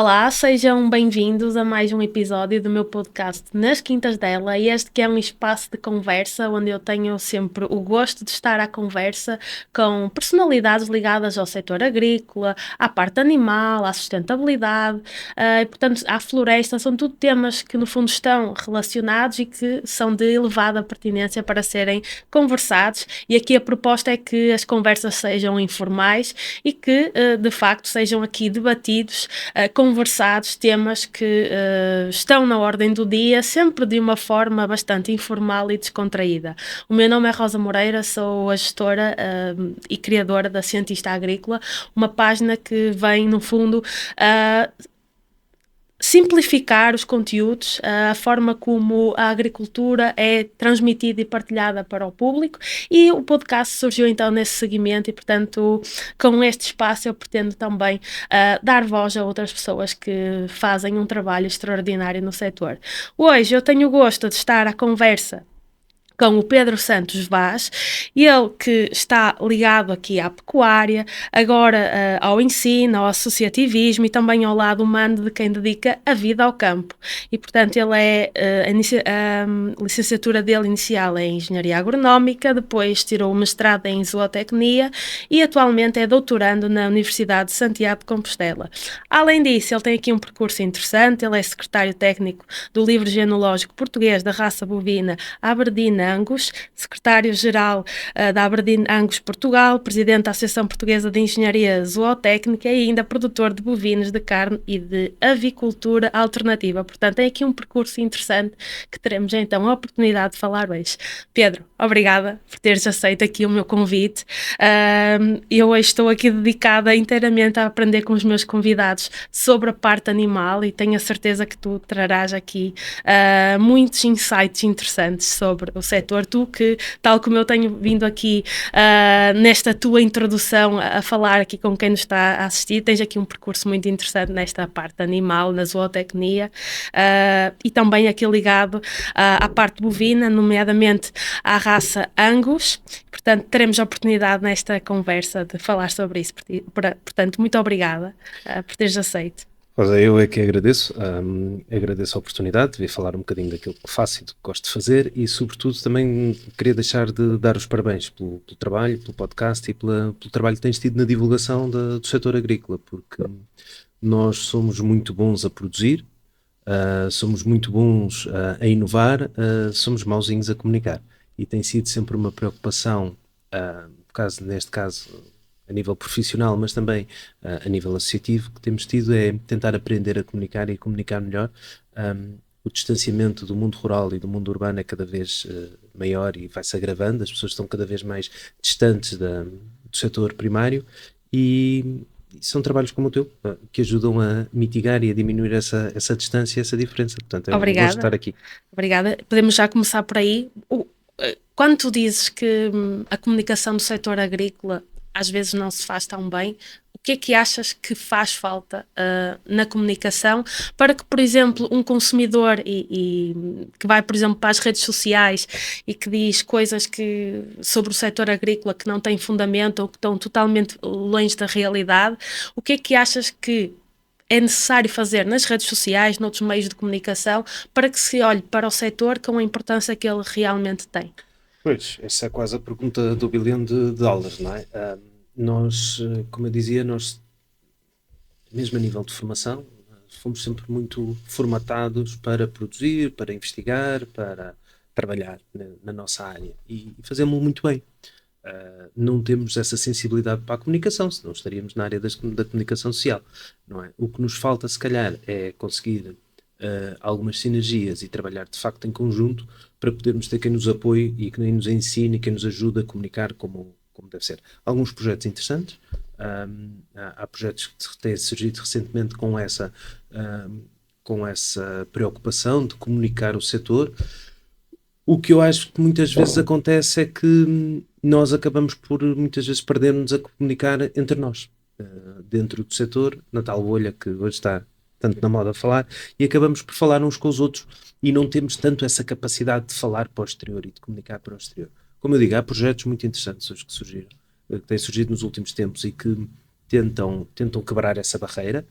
Olá, sejam bem-vindos a mais um episódio do meu podcast Nas Quintas dela. Este que é um espaço de conversa onde eu tenho sempre o gosto de estar à conversa com personalidades ligadas ao setor agrícola, à parte animal, à sustentabilidade, e portanto à floresta. São tudo temas que no fundo estão relacionados e que são de elevada pertinência para serem conversados, e aqui a proposta é que as conversas sejam informais e que de facto sejam aqui debatidos, conversados, temas que estão na ordem do dia, sempre de uma forma bastante informal e descontraída. O meu nome é Rosa Moreira, sou a gestora e criadora da Cientista Agrícola, uma página que vem, no fundo, simplificar os conteúdos, a forma como a agricultura é transmitida e partilhada para o público, e o podcast surgiu então nesse segmento e, portanto, com este espaço eu pretendo também dar voz a outras pessoas que fazem um trabalho extraordinário no setor. Hoje eu tenho o gosto de estar à conversa com o Pedro Santos Vaz, ele que está ligado aqui à pecuária, agora ao ensino, ao associativismo e também ao lado humano de quem dedica a vida ao campo. E, portanto, ele é, a licenciatura dele inicial é em Engenharia Agronómica, depois tirou o mestrado em Zootecnia e atualmente é doutorando na Universidade de Santiago de Compostela. Além disso, ele tem aqui um percurso interessante, ele é secretário técnico do Livro Genealógico Português da raça bovina Aberdeen Angus, secretário-geral da Aberdeen Angus Portugal, presidente da Associação Portuguesa de Engenharia Zootécnica e ainda produtor de bovinos de carne e de avicultura alternativa. Portanto, tem aqui um percurso interessante que teremos então a oportunidade de falar hoje. Pedro, obrigada por teres aceito aqui o meu convite. Eu hoje estou aqui dedicada inteiramente a aprender com os meus convidados sobre a parte animal e tenho a certeza que tu trarás aqui muitos insights interessantes sobre o setor. Tu que, tal como eu tenho vindo aqui nesta tua introdução a falar aqui com quem nos está a assistir, tens aqui um percurso muito interessante nesta parte animal, na zootecnia, e também aqui ligado à parte bovina, nomeadamente à raça Angus. Portanto, teremos a oportunidade nesta conversa de falar sobre isso. Portanto, muito obrigada por teres aceito. Rosa, eu é que agradeço, agradeço a oportunidade de vir falar um bocadinho daquilo que faço e do que gosto de fazer e, sobretudo, também queria deixar de dar os parabéns pelo trabalho, pelo podcast e pelo trabalho que tens tido na divulgação do setor agrícola, porque nós somos muito bons a produzir, somos muito bons a inovar, somos mauzinhos a comunicar. E tem sido sempre uma preocupação, neste caso a nível profissional, mas também a nível associativo, que temos tido é tentar aprender a comunicar e comunicar melhor. O distanciamento do mundo rural e do mundo urbano é cada vez maior e vai-se agravando, as pessoas estão cada vez mais distantes do setor primário e são trabalhos como o teu que ajudam a mitigar e a diminuir essa distância, essa diferença. Portanto, é um gosto de estar aqui. Obrigada. Podemos já começar por aí. Quando tu dizes que a comunicação do setor agrícola às vezes não se faz tão bem, o que é que achas que faz falta na comunicação para que, por exemplo, um consumidor que vai, por exemplo, para as redes sociais e que diz coisas sobre o setor agrícola que não têm fundamento ou que estão totalmente longe da realidade, o que é que achas que é necessário fazer nas redes sociais, noutros meios de comunicação, para que se olhe para o setor com a importância que ele realmente tem? Pois, essa é quase a pergunta do bilhão de dólares, não é? Nós, como eu dizia, nós, mesmo a nível de formação, fomos sempre muito formatados para produzir, para investigar, para trabalhar na nossa área e fazemos muito bem. Não temos essa sensibilidade para a comunicação, senão estaríamos na área da comunicação social, não é? O que nos falta, se calhar, é conseguir algumas sinergias e trabalhar de facto em conjunto para podermos ter quem nos apoie e quem nos ensine e quem nos ajude a comunicar como deve ser. Alguns projetos interessantes, há projetos que têm surgido recentemente com essa preocupação de comunicar o setor. O que eu acho que muitas vezes acontece é que nós acabamos por muitas vezes perder-nos a comunicar entre nós, dentro do setor, na tal bolha que hoje está tanto na moda a falar, e acabamos por falar uns com os outros e não temos tanto essa capacidade de falar para o exterior e de comunicar para o exterior. Como eu digo, há projetos muito interessantes hoje que surgiram, que têm surgido nos últimos tempos e que tentam quebrar essa barreira.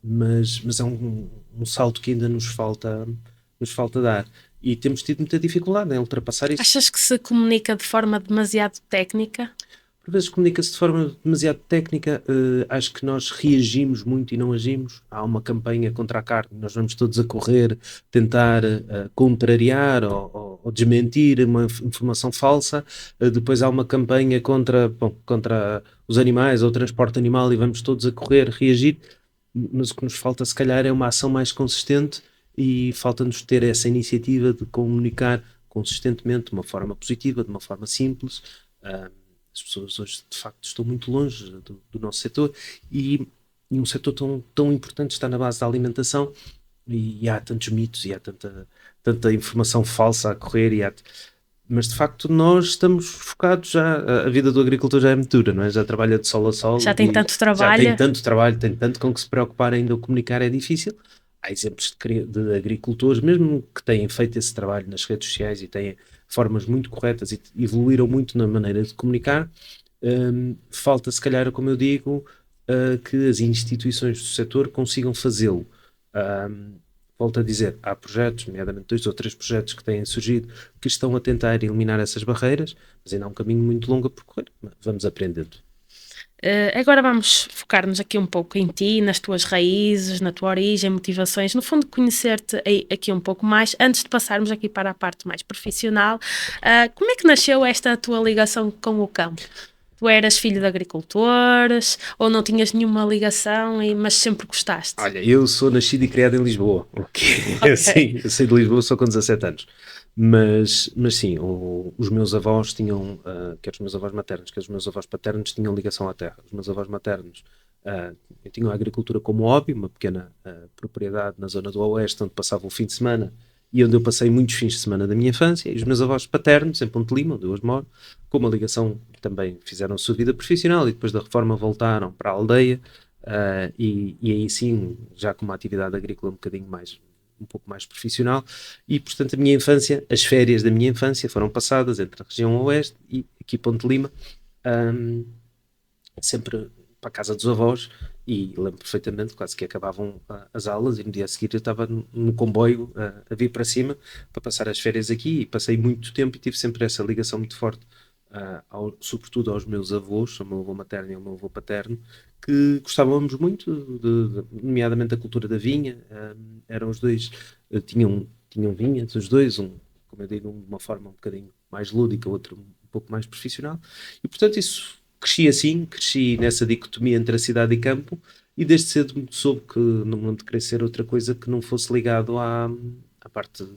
mas é um salto que ainda nos falta dar. E temos tido muita dificuldade em ultrapassar isso. Achas que se comunica de forma demasiado técnica? Por vezes comunica-se de forma demasiado técnica, acho que nós reagimos muito e não agimos. Há uma campanha contra a carne, nós vamos todos a correr, tentar contrariar ou desmentir uma informação falsa. Depois há uma campanha contra os animais ou o transporte animal e vamos todos a correr, reagir. Mas o que nos falta, se calhar, é uma ação mais consistente e falta-nos ter essa iniciativa de comunicar consistentemente, de uma forma positiva, de uma forma simples. As pessoas hoje, de facto, estão muito longe do nosso setor e um setor tão importante está na base da alimentação e há tantos mitos e há tanta informação falsa a correr mas de facto nós estamos focados já, a vida do agricultor já é muito dura, não é? Já trabalha de sol a sol. Já tem tanto Já tem trabalho. tanto trabalho, tem tanto com que se preocupar, ainda o comunicar é difícil. Há exemplos de agricultores, mesmo que têm feito esse trabalho nas redes sociais e têm formas muito corretas e evoluíram muito na maneira de comunicar. Falta, se calhar, como eu digo, que as instituições do setor consigam fazê-lo. Volto a dizer, há projetos, nomeadamente 2 ou 3 projetos que têm surgido, que estão a tentar eliminar essas barreiras, mas ainda há um caminho muito longo a percorrer. Vamos aprendendo. Agora vamos focar-nos aqui um pouco em ti, nas tuas raízes, na tua origem, motivações, no fundo conhecer-te aqui um pouco mais, antes de passarmos aqui para a parte mais profissional. Como é que nasceu esta tua ligação com o campo? Tu eras filho de agricultores ou não tinhas nenhuma ligação, mas sempre gostaste? Olha, eu sou nascido e criado em Lisboa. Okay. Sim, eu saí de Lisboa só com 17 anos. Mas sim, os meus avós tinham, quer os meus avós maternos, quer os meus avós paternos, tinham ligação à terra. Os meus avós maternos tinham a agricultura como hobby, uma pequena propriedade na zona do Oeste, onde passava o fim de semana e onde eu passei muitos fins de semana da minha infância. E os meus avós paternos, em Ponte Lima, onde eu hoje moro, com uma ligação, também fizeram a sua vida profissional e depois da reforma voltaram para a aldeia. E aí sim, já com uma atividade agrícola um pouco mais profissional, e portanto a minha infância, as férias da minha infância foram passadas entre a região oeste e aqui Ponte Lima, sempre para a casa dos avós, e lembro perfeitamente, quase que acabavam as aulas e no dia a seguir eu estava no comboio a vir para cima para passar as férias aqui, e passei muito tempo e tive sempre essa ligação muito forte, sobretudo aos meus avós, ao meu avô materno e ao meu avô paterno, que gostávamos muito, nomeadamente da cultura da vinha. Eram os dois, tinham vinhas, os dois, como eu digo, de uma forma um bocadinho mais lúdica, outro um pouco mais profissional, e portanto isso cresci nessa dicotomia entre a cidade e campo, e desde cedo soube que não me queria ser outra coisa que não fosse ligado à parte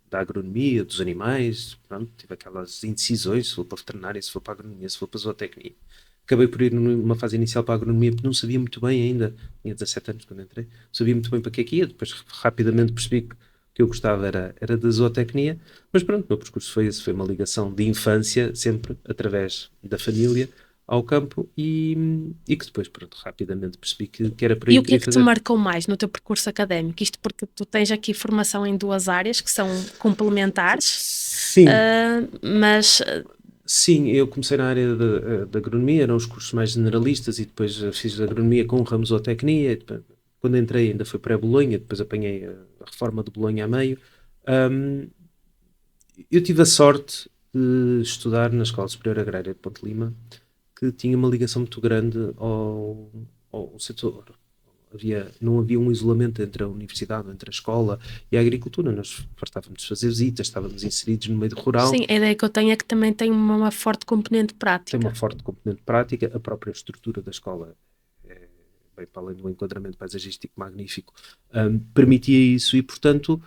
da agronomia, dos animais. Pronto, tive aquelas indecisões, se for para a veterinária, se for para a agronomia, se for para a zootecnia. Acabei por ir numa fase inicial para a agronomia porque não sabia muito bem ainda, tinha 17 anos quando entrei, não sabia muito bem para que é que ia, depois rapidamente percebi que eu gostava era da zootecnia, mas pronto, o meu percurso foi esse, foi uma ligação de infância, sempre através da família, ao campo, e que depois, pronto, rapidamente percebi que era por aí E o que que é queria que te fazer. marcou mais no teu percurso académico? Isto porque tu tens aqui formação em 2 áreas que são complementares, Sim. mas Sim, eu comecei na área da agronomia, eram os cursos mais generalistas, e depois fiz agronomia com ramo zootecnia. Quando entrei ainda foi pré-Bolonha, depois apanhei a reforma de Bolonha a meio. Eu tive a sorte de estudar na Escola Superior Agrária de Ponte Lima, que tinha uma ligação muito grande ao setor. Não havia um isolamento entre a universidade, entre a escola e a agricultura. Nós fartávamos de fazer visitas, estávamos inseridos no meio rural. sim, a ideia que eu tenho é que também tem uma forte componente prática. Tem uma forte componente prática, a própria estrutura da escola, bem para além do enquadramento paisagístico magnífico, permitia isso, e portanto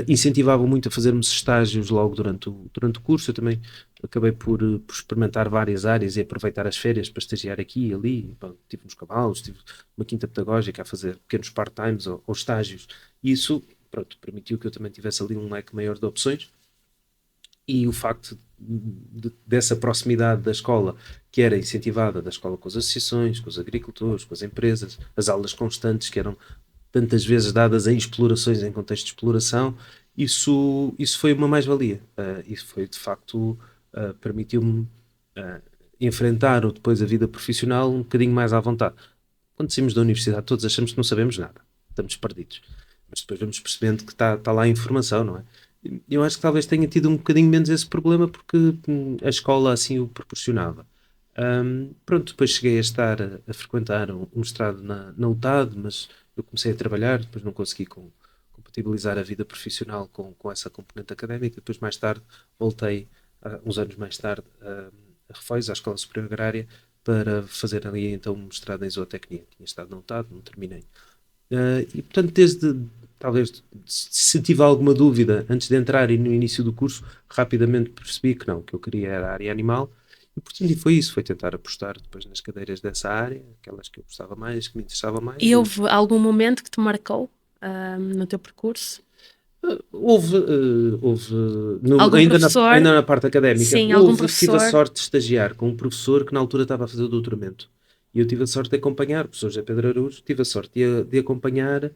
incentivava muito a fazermos estágios logo durante o curso. Eu também acabei por experimentar várias áreas e aproveitar as férias para estagiar aqui e ali. Bom, tive nos cavalos, tive uma quinta pedagógica a fazer pequenos part-times ou estágios, e isso, pronto, permitiu que eu também tivesse ali um leque maior de opções. E o facto dessa proximidade da escola, que era incentivada da escola com as associações, com os agricultores, com as empresas, as aulas constantes que eram tantas vezes dadas em explorações, em contexto de exploração, isso foi uma mais-valia. Isso foi, de facto, permitiu-me enfrentar depois a vida profissional um bocadinho mais à vontade. quando saímos da universidade todos achamos que não sabemos nada, estamos perdidos, mas depois vamos percebendo que está lá a informação, não é? Eu acho que talvez tenha tido um bocadinho menos esse problema porque a escola assim o proporcionava. Pronto, depois cheguei a estar a frequentar um mestrado na UTAD, mas eu comecei a trabalhar, depois não consegui compatibilizar a vida profissional com essa componente académica. Depois, mais tarde, voltei, uns anos mais tarde, a Refoios, à Escola Superior Agrária, para fazer ali então um mestrado em zootecnia. Tinha estado na UTAD, não terminei. E portanto, talvez, se tive alguma dúvida antes de entrar e no início do curso, rapidamente percebi que não, que eu queria era a área animal. E portanto, e foi isso, foi tentar apostar depois nas cadeiras dessa área, aquelas que eu gostava mais, que me interessava mais. E houve algum momento que te marcou no teu percurso? Houve Algum professor? ainda na parte académica, Sim, algum professor? tive a sorte de estagiar com um professor que na altura estava a fazer o doutoramento. E eu tive a sorte de acompanhar, o professor José Pedro Araújo, tive a sorte de acompanhar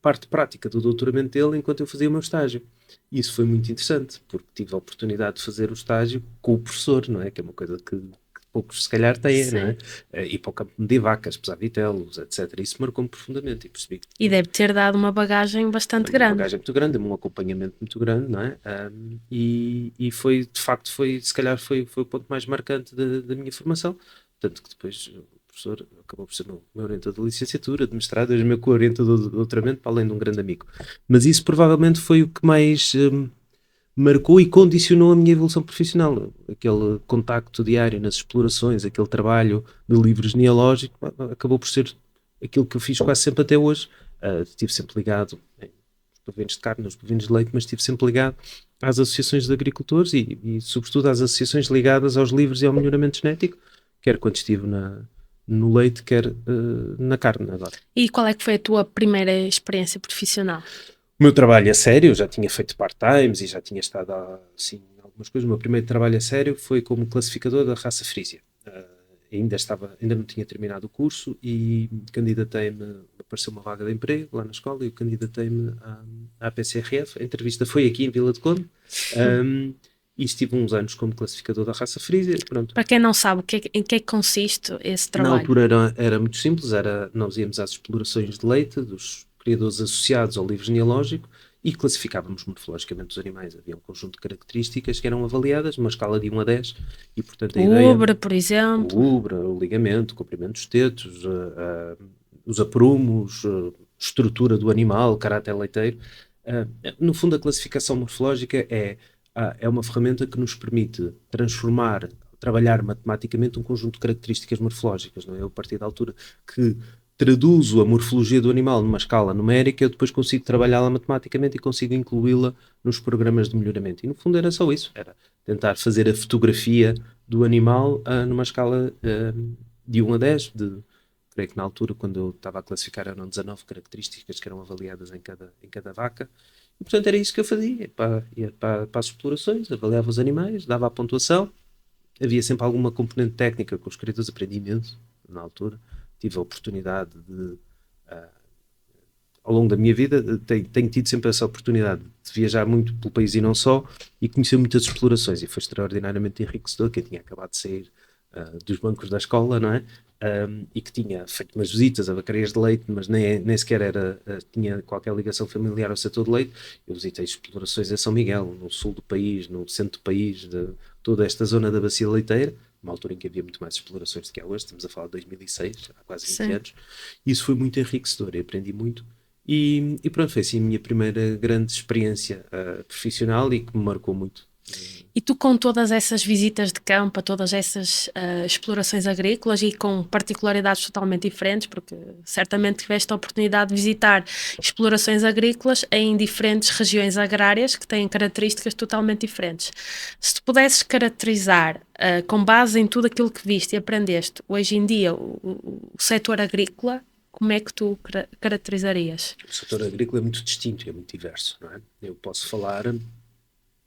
parte prática do doutoramento dele enquanto eu fazia o meu estágio. E isso foi muito interessante, porque tive a oportunidade de fazer o estágio com o professor, não é? Que é uma coisa que poucos se calhar têm, não é? Ir para o campo de vacas, pesar vitelos, etc. Isso marcou-me profundamente e percebi que... E deve ter dado uma bagagem bastante grande. Uma bagagem muito grande, um acompanhamento muito grande, não é? E foi, de facto, se calhar foi o ponto mais marcante da minha formação. Tanto que depois o professor acabou por ser meu orientador de licenciatura, de mestrado, hoje meu co-orientador de doutoramento, para além de um grande amigo. Mas isso provavelmente foi o que mais marcou e condicionou a minha evolução profissional. Aquele contacto diário nas explorações, aquele trabalho de livro genealógico, acabou por ser aquilo que eu fiz quase sempre até hoje. Estive sempre ligado nos bovinos de carne, nos bovinos de leite, mas estive sempre ligado às associações de agricultores e sobretudo às associações ligadas aos livros e ao melhoramento genético, quer quando estive no leite, quer na carne agora. E qual é que foi a tua primeira experiência profissional? O meu trabalho a sério, eu já tinha feito part-times e já tinha estado assim, algumas coisas. O meu primeiro trabalho a sério foi como classificador da raça Frisia. Ainda não tinha terminado o curso e candidatei-me, apareceu uma vaga de emprego lá na escola e eu candidatei-me à PCRF. A entrevista foi aqui em Vila de Conde. E estive uns anos como classificador da raça Frisia. Pronto. Para quem não sabe, em que é que consiste esse trabalho? Na altura era muito simples, nós íamos às explorações de leite dos criadores associados ao livro genealógico e classificávamos morfologicamente os animais. Havia um conjunto de características que eram avaliadas numa escala de 1 a 10 e, portanto, o úbra, por exemplo. O úbra, o ligamento, o comprimento dos tetos, os aprumos, estrutura do animal, caráter leiteiro. No fundo, a classificação morfológica é uma ferramenta que nos permite trabalhar matematicamente um conjunto de características morfológicas, não é? Eu, a partir da altura que traduzo a morfologia do animal numa escala numérica, eu depois consigo trabalhá-la matematicamente e consigo incluí-la nos programas de melhoramento. E no fundo era só isso, era tentar fazer a fotografia do animal numa escala de 1 a 10, creio que na altura, quando eu estava a classificar, eram 19 características que eram avaliadas em cada vaca. E, portanto, era isso que eu fazia. Ia para as explorações, avaliava os animais, dava a pontuação. Havia sempre alguma componente técnica com os criadores, aprendi imenso na altura. Tive a oportunidade de, ao longo da minha vida, tenho tido sempre essa oportunidade de viajar muito pelo país e não só, e conhecer muitas explorações, e foi extraordinariamente enriquecedor, que eu tinha acabado de sair dos bancos da escola, não é? E que tinha feito umas visitas a vacarias de leite, mas nem sequer tinha qualquer ligação familiar ao setor de leite. Eu visitei explorações em São Miguel, no sul do país, no centro do país, de toda esta zona da bacia leiteira, uma altura em que havia muito mais explorações do que há hoje, estamos a falar de 2006, há quase 20 anos. E isso foi muito enriquecedor, eu aprendi muito. E pronto, foi assim a minha primeira grande experiência profissional e que me marcou muito. E tu, com todas essas visitas de campo, todas essas explorações agrícolas e com particularidades totalmente diferentes, porque certamente tiveste a oportunidade de visitar explorações agrícolas em diferentes regiões agrárias que têm características totalmente diferentes. Se tu pudesses caracterizar, com base em tudo aquilo que viste e aprendeste, hoje em dia, o setor agrícola, como é que tu caracterizarias? O setor agrícola é muito distinto e é muito diverso, não é? Eu posso falar...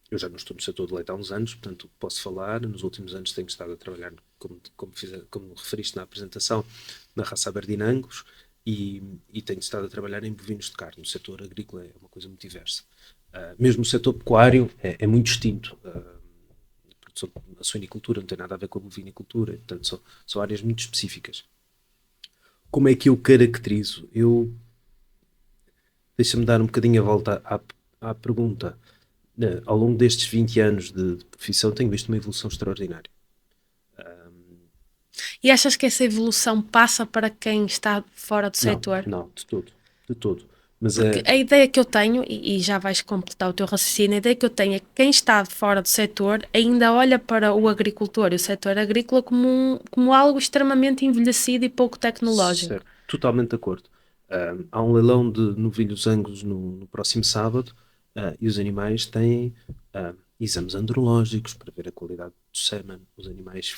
Eu já não estou no setor de leite há uns anos, portanto posso falar. Nos últimos anos tenho estado a trabalhar, como referiste na apresentação, na raça Aberdeen Angus e tenho estado a trabalhar em bovinos de carne. O setor agrícola é uma coisa muito diversa. Mesmo o setor pecuário é muito distinto. A suinicultura não tem nada a ver com a bovinicultura, portanto são áreas muito específicas. Como é que eu caracterizo? Deixa-me dar um bocadinho a volta à pergunta. Ao longo destes 20 anos de profissão, tenho visto uma evolução extraordinária. E achas que essa evolução passa para quem está fora do Não, setor? não, de todo. De todo. Mas Porque a ideia que eu tenho, e já vais completar o teu raciocínio, a ideia que eu tenho é que quem está fora do setor ainda olha para o agricultor e o setor agrícola como algo extremamente envelhecido e pouco tecnológico. certo, totalmente de acordo. Há um leilão de novilhos angus no próximo sábado, e os animais têm exames andrológicos para ver a qualidade do sêmen. Os animais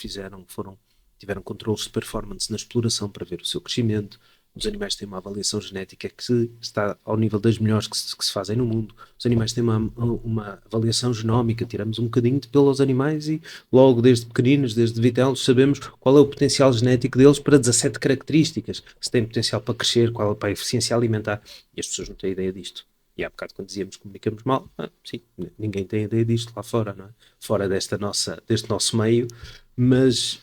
tiveram controles de performance na exploração para ver o seu crescimento. Os animais têm uma avaliação genética que está ao nível das melhores que se fazem no mundo. Os animais têm uma avaliação genómica. Tiramos um bocadinho de pelo aos animais e logo desde pequeninos, desde vitelos, sabemos qual é o potencial genético deles para 17 características. Se tem potencial para crescer, qual é para a eficiência alimentar. E as pessoas não têm ideia disto. E há bocado quando dizíamos que comunicamos mal, sim, ninguém tem ideia disto lá fora, não é? Fora deste nosso meio. Mas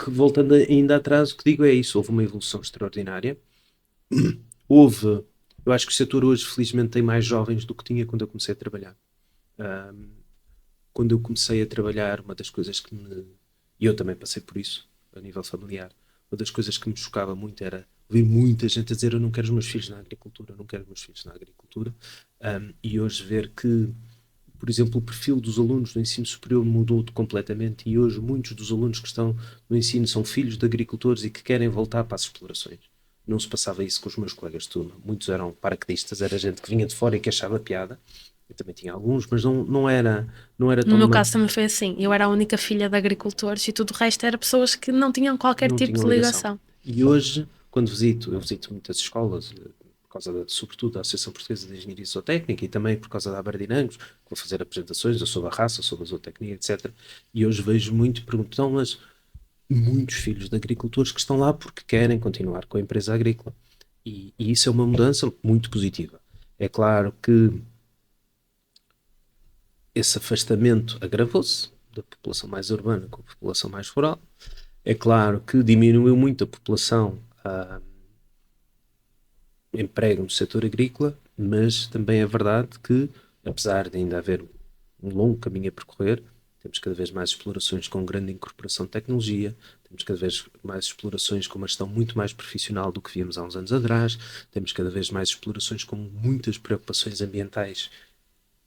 voltando ainda atrás, o que digo é isso: houve uma evolução extraordinária. Eu acho que o setor hoje, felizmente, tem mais jovens do que tinha quando eu comecei a trabalhar. Quando eu comecei a trabalhar, uma das coisas e eu também passei por isso, a nível familiar, uma das coisas que me chocava muito era ver muita gente a dizer: eu não quero os meus filhos na agricultura, eu não quero os meus filhos na agricultura. E hoje ver que, por exemplo, o perfil dos alunos do ensino superior mudou completamente e hoje muitos dos alunos que estão no ensino são filhos de agricultores e que querem voltar para as explorações. Não se passava isso com os meus colegas de turma. Muitos eram paraquedistas, era gente que vinha de fora e que achava piada. Eu também tinha alguns, mas não era No tão... meu caso também foi assim. Eu era a única filha de agricultores e tudo o resto era pessoas que não tinham qualquer não tipo tinham de ligação. ligação. E hoje, quando eu visito muitas escolas, por causa sobretudo da Associação Portuguesa de Engenharia Zootécnica e também por causa da Aberdinangos, que vou fazer apresentações, eu sou da raça, sou da zootecnia, etc. E hoje vejo muito, perguntam, mas muitos filhos de agricultores que estão lá porque querem continuar com a empresa agrícola. E isso é uma mudança muito positiva. É claro que esse afastamento agravou-se da população mais urbana com a população mais rural. É claro que diminuiu muito a população emprego no setor agrícola, mas também é verdade que, apesar de ainda haver um longo caminho a percorrer, temos cada vez mais explorações com grande incorporação de tecnologia, temos cada vez mais explorações com uma gestão muito mais profissional do que víamos há uns anos atrás, temos cada vez mais explorações com muitas preocupações ambientais,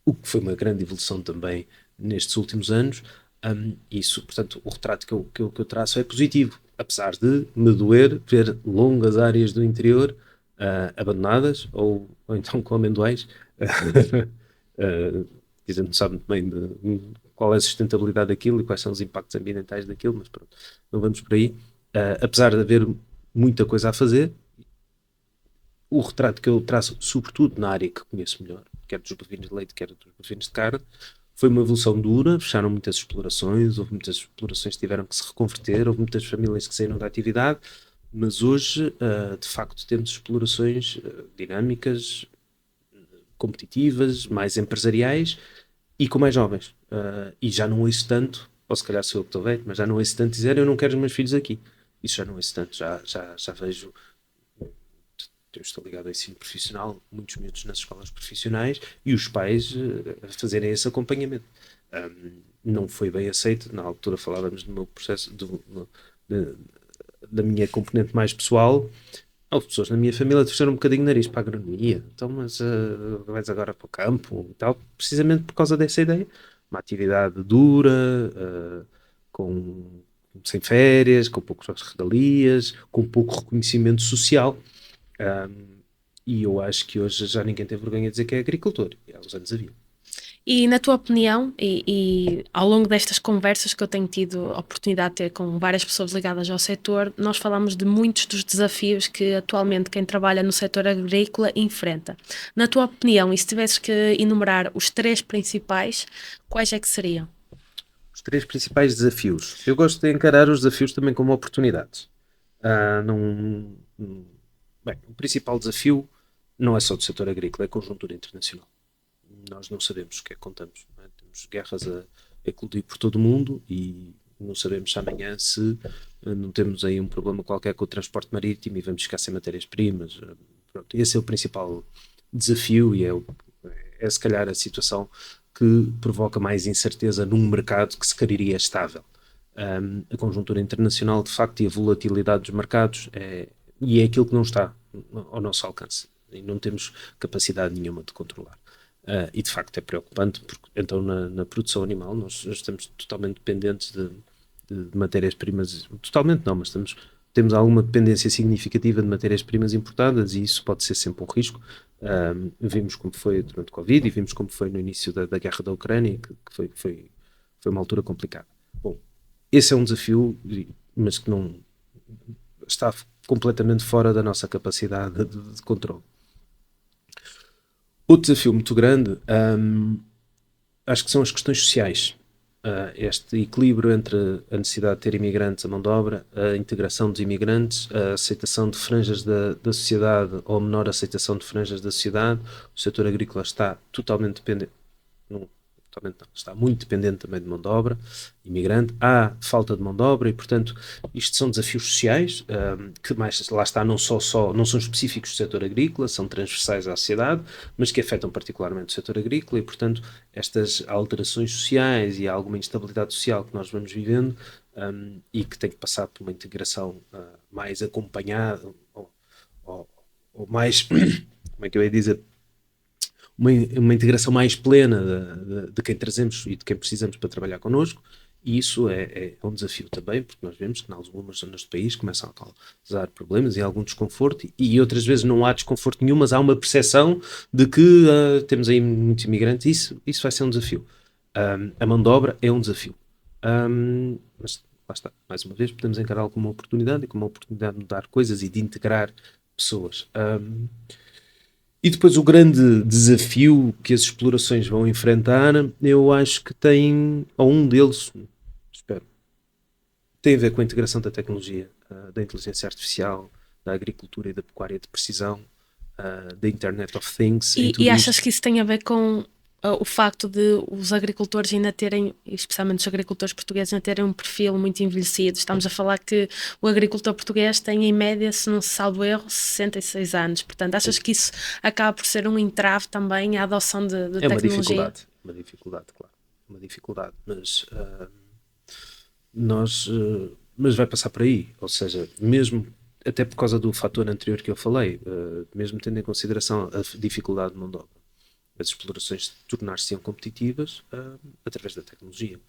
o que foi uma grande evolução também nestes últimos anos. Isso, portanto, o retrato que eu traço é positivo, apesar de me doer ver longas áreas do interior abandonadas ou então com amendoais. A gente não sabe muito bem qual é a sustentabilidade daquilo e quais são os impactos ambientais daquilo, mas pronto, não vamos por aí. Apesar de haver muita coisa a fazer, o retrato que eu traço, sobretudo na área que conheço melhor, quer dos bovinos de leite, quer dos bovinos de carne, foi uma evolução dura, fecharam muitas explorações, houve muitas explorações que tiveram que se reconverter, houve muitas famílias que saíram da atividade, mas hoje, de facto, temos explorações dinâmicas, competitivas, mais empresariais e com mais jovens. E já não ouço tanto, ou se calhar sou eu que estou velho, mas já não ouço tanto dizer: eu não quero os meus filhos aqui. Isso já não ouço tanto, já vejo. Eu estou ligado ao ensino profissional, muitos miúdos nas escolas profissionais e os pais a fazerem esse acompanhamento. Não foi bem aceito, na altura falávamos do meu processo, da minha componente mais pessoal. Houve pessoas na minha família que torceram um bocadinho o nariz para a agronomia, então, mas vais agora para o campo e tal, precisamente por causa dessa ideia. Uma atividade dura, com, sem férias, com poucas regalias, com pouco reconhecimento social. E eu acho que hoje já ninguém tem vergonha de dizer que é agricultor. E há uns anos havia. E na tua opinião, e ao longo destas conversas que eu tenho tido a oportunidade de ter com várias pessoas ligadas ao setor, nós falamos de muitos dos desafios que atualmente quem trabalha no setor agrícola enfrenta. Na tua opinião, e se tivesses que enumerar os três principais, quais é que seriam? Os três principais desafios. Eu gosto de encarar os desafios também como oportunidades. Bem, o principal desafio não é só do setor agrícola, é a conjuntura internacional. Nós não sabemos o que é que contamos. Não é? Temos guerras a eclodir por todo o mundo e não sabemos se amanhã se não temos aí um problema qualquer com o transporte marítimo e vamos ficar sem matérias-primas. Pronto, esse é o principal desafio e é se calhar a situação que provoca mais incerteza num mercado que se quereria estável. A conjuntura internacional, de facto, e a volatilidade dos mercados e é aquilo que não está ao nosso alcance e não temos capacidade nenhuma de controlar. E de facto é preocupante, porque então na produção animal nós estamos totalmente dependentes de matérias-primas, totalmente não, mas temos alguma dependência significativa de matérias-primas importadas e isso pode ser sempre um risco. Vimos como foi durante o Covid e vimos como foi no início da guerra da Ucrânia, que foi uma altura complicada. Bom, esse é um desafio, mas que não está completamente fora da nossa capacidade de controle. Outro desafio muito grande, acho que são as questões sociais. Este equilíbrio entre a necessidade de ter imigrantes, a mão de obra, a integração dos imigrantes, a aceitação de franjas da sociedade ou a menor aceitação de franjas da sociedade. O setor agrícola está totalmente dependente, está muito dependente também de mão de obra, imigrante. Há falta de mão de obra e, portanto, isto são desafios sociais que lá está, não são específicos do setor agrícola, são transversais à sociedade, mas que afetam particularmente o setor agrícola e, portanto, estas alterações sociais e alguma instabilidade social que nós vamos vivendo e que tem que passar por uma integração mais acompanhada ou mais, como é que eu ia dizer, uma integração mais plena de quem trazemos e de quem precisamos para trabalhar connosco, e isso é um desafio também, porque nós vemos que em algumas zonas do país começam a causar problemas e algum desconforto, e outras vezes não há desconforto nenhum, mas há uma percepção de que temos aí muitos imigrantes, isso vai ser um desafio. A mão de obra é um desafio. Mas lá está, mais uma vez, podemos encará-lo como uma oportunidade e como uma oportunidade de mudar coisas e de integrar pessoas. E depois o grande desafio que as explorações vão enfrentar, eu acho que ou um deles, espero, tem a ver com a integração da tecnologia, da inteligência artificial, da agricultura e da pecuária de precisão, da Internet of Things. E achas que isso tem a ver com o facto de os agricultores ainda terem, especialmente os agricultores portugueses, ainda terem um perfil muito envelhecido? Estamos a falar que o agricultor português tem em média, se não se salvo erro, 66 anos. Portanto, achas que isso acaba por ser um entrave também à adoção de tecnologia? Uma dificuldade, claro. Uma dificuldade, mas mas vai passar por aí. Ou seja, mesmo até por causa do fator anterior que eu falei, mesmo tendo em consideração a dificuldade de mão de obra, as explorações tornar-se-ão competitivas através da tecnologia.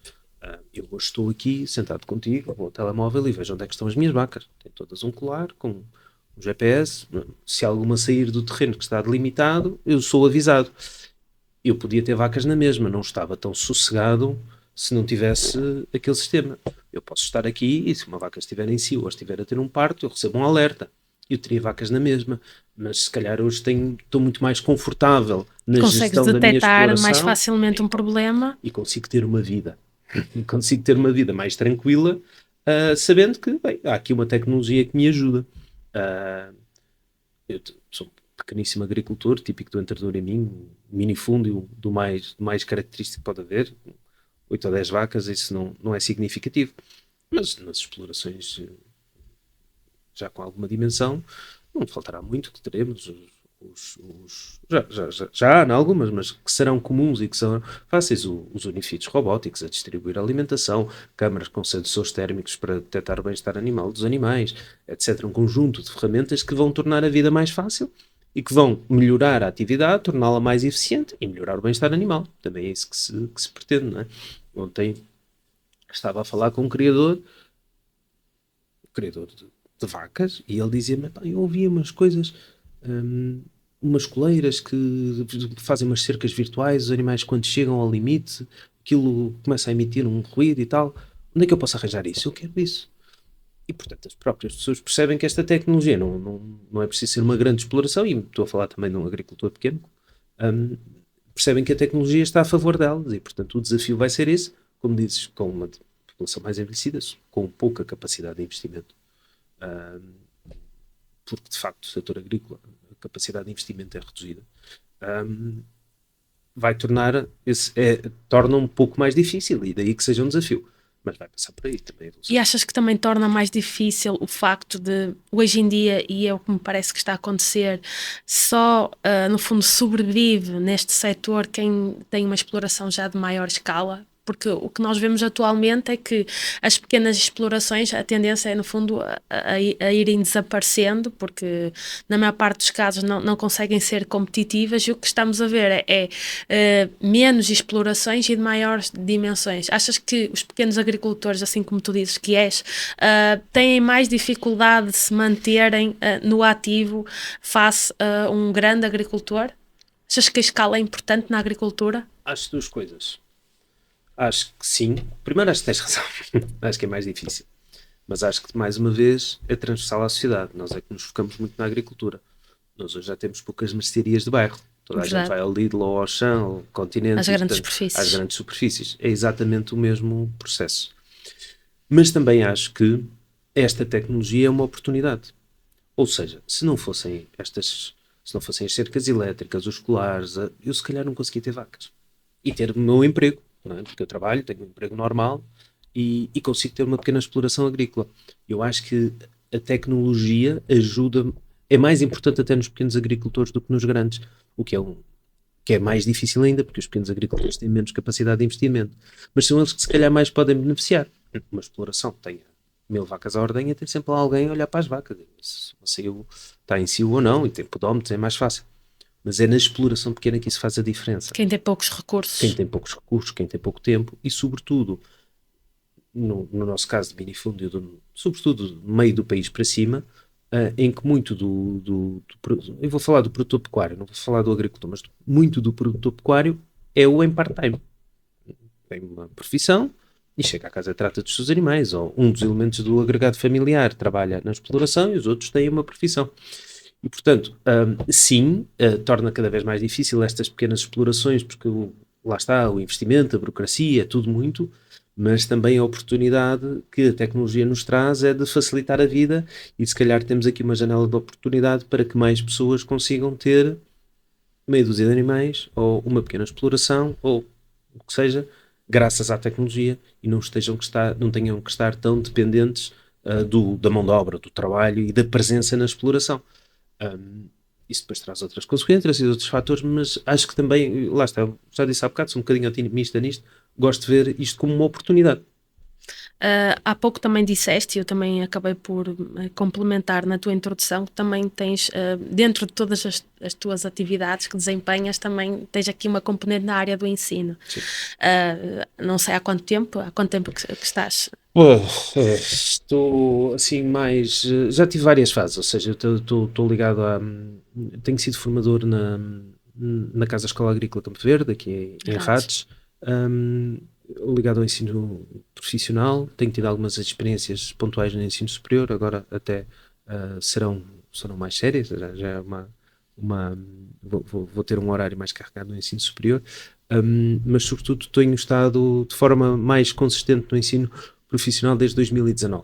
Eu hoje estou aqui sentado contigo, vou ao telemóvel e vejo onde é que estão as minhas vacas. Tem todas um colar com um GPS. Se alguma sair do terreno que está delimitado, eu sou avisado. Eu podia ter vacas na mesma, não estava tão sossegado se não tivesse aquele sistema. Eu posso estar aqui e se uma vaca estiver em si ou estiver a ter um parto, eu recebo um alerta. Eu teria vacas na mesma, mas se calhar hoje estou muito mais confortável na gestão da minha exploração. Consegues detectar mais facilmente um problema. E consigo ter uma vida. Consigo ter uma vida mais tranquila, sabendo que bem, há aqui uma tecnologia que me ajuda. Eu sou um pequeníssimo agricultor, típico do Entrador em mim, minifúndio, do mais característico que pode haver. 8 ou 10 vacas, isso não é significativo. Mas nas explorações já com alguma dimensão, não faltará muito que teremos já há em algumas, mas que serão comuns e que são fáceis, os unifeeds robóticos a distribuir alimentação, câmaras com sensores térmicos para detectar o bem-estar animal dos animais, etc. Um conjunto de ferramentas que vão tornar a vida mais fácil e que vão melhorar a atividade, torná-la mais eficiente e melhorar o bem-estar animal. Também é isso que se pretende, não é? Ontem estava a falar com um criador de vacas, e ele dizia-me, eu ouvia umas coisas, umas coleiras que fazem umas cercas virtuais, os animais quando chegam ao limite, aquilo começa a emitir um ruído e tal. Onde é que eu posso arranjar isso? Eu quero isso. E, portanto, as próprias pessoas percebem que esta tecnologia não é preciso ser uma grande exploração, e estou a falar também de um agricultor pequeno, percebem que a tecnologia está a favor delas, e, portanto, o desafio vai ser esse, como dizes, com uma população mais envelhecida, com pouca capacidade de investimento. Porque, de facto, o setor agrícola, a capacidade de investimento é reduzida, vai torna um pouco mais difícil, e daí que seja um desafio. mas vai passar por aí também. E achas que também torna mais difícil o facto de, hoje em dia, e é o que me parece que está a acontecer, só, no fundo, sobrevive neste setor quem tem uma exploração já de maior escala? Porque o que nós vemos atualmente é que as pequenas explorações, a tendência é, no fundo, a irem desaparecendo, porque na maior parte dos casos não conseguem ser competitivas, e o que estamos a ver é menos explorações e de maiores dimensões. Achas que os pequenos agricultores, assim como tu dizes que és, têm mais dificuldade de se manterem no ativo face a um grande agricultor? Achas que a escala é importante na agricultura? Acho duas coisas. Acho que sim. Primeiro, acho que tens razão. Acho que é mais difícil. Mas acho que, mais uma vez, é transversal à sociedade. Nós é que nos focamos muito na agricultura. Nós hoje já temos poucas mercearias de bairro. Toda a gente vai ao Lidl ou ao Auchan, ao Continente, às grandes superfícies. às grandes superfícies. É exatamente o mesmo processo. Mas também acho que esta tecnologia é uma oportunidade. Ou seja, se não fossem as cercas elétricas, os colares, eu se calhar não conseguia ter vacas. E ter o meu emprego, não é? Porque eu trabalho, tenho um emprego normal e consigo ter uma pequena exploração agrícola. Eu acho que a tecnologia ajuda, é mais importante até nos pequenos agricultores do que nos grandes, o que é mais difícil ainda, porque os pequenos agricultores têm menos capacidade de investimento. Mas são eles que se calhar mais podem beneficiar. Uma exploração que tenha 1000 vacas à ordenha, tem sempre alguém a olhar para as vacas. Se está em cio ou não, e tem podómetros, é mais fácil. Mas é na exploração pequena que isso faz a diferença. Quem tem poucos recursos. Quem tem poucos recursos, quem tem pouco tempo e, sobretudo, no nosso caso de minifúndio, sobretudo no meio do país para cima, em que muito eu vou falar do produtor pecuário, não vou falar do agricultor, mas muito do produtor pecuário é o em part-time. Tem uma profissão e chega à casa e trata dos seus animais, ou um dos elementos do agregado familiar trabalha na exploração e os outros têm uma profissão. E, portanto, sim, torna cada vez mais difícil estas pequenas explorações, porque lá está, o investimento, a burocracia, tudo muito, mas também a oportunidade que a tecnologia nos traz é de facilitar a vida e se calhar temos aqui uma janela de oportunidade para que mais pessoas consigam ter meia dúzia de animais ou uma pequena exploração ou o que seja, graças à tecnologia e não tenham que estar tão dependentes da mão de obra, do trabalho e da presença na exploração. Isso depois traz outras consequências e outros fatores, mas acho que também, lá está, já disse há bocado, sou um bocadinho otimista nisto, gosto de ver isto como uma oportunidade. Há pouco também disseste, e eu também acabei por complementar na tua introdução, que também tens, dentro de todas as tuas atividades que desempenhas, também tens aqui uma componente na área do ensino. Não sei há quanto tempo que estás? Estou assim mais. Já tive várias fases, ou seja, estou ligado a. Tenho sido formador na Casa Escola Agrícola Campo Verde, aqui em Rates, ligado ao ensino profissional. Tenho tido algumas experiências pontuais no ensino superior, agora até serão mais sérias, já é vou ter um horário mais carregado no ensino superior, mas sobretudo tenho estado de forma mais consistente no ensino profissional desde 2019.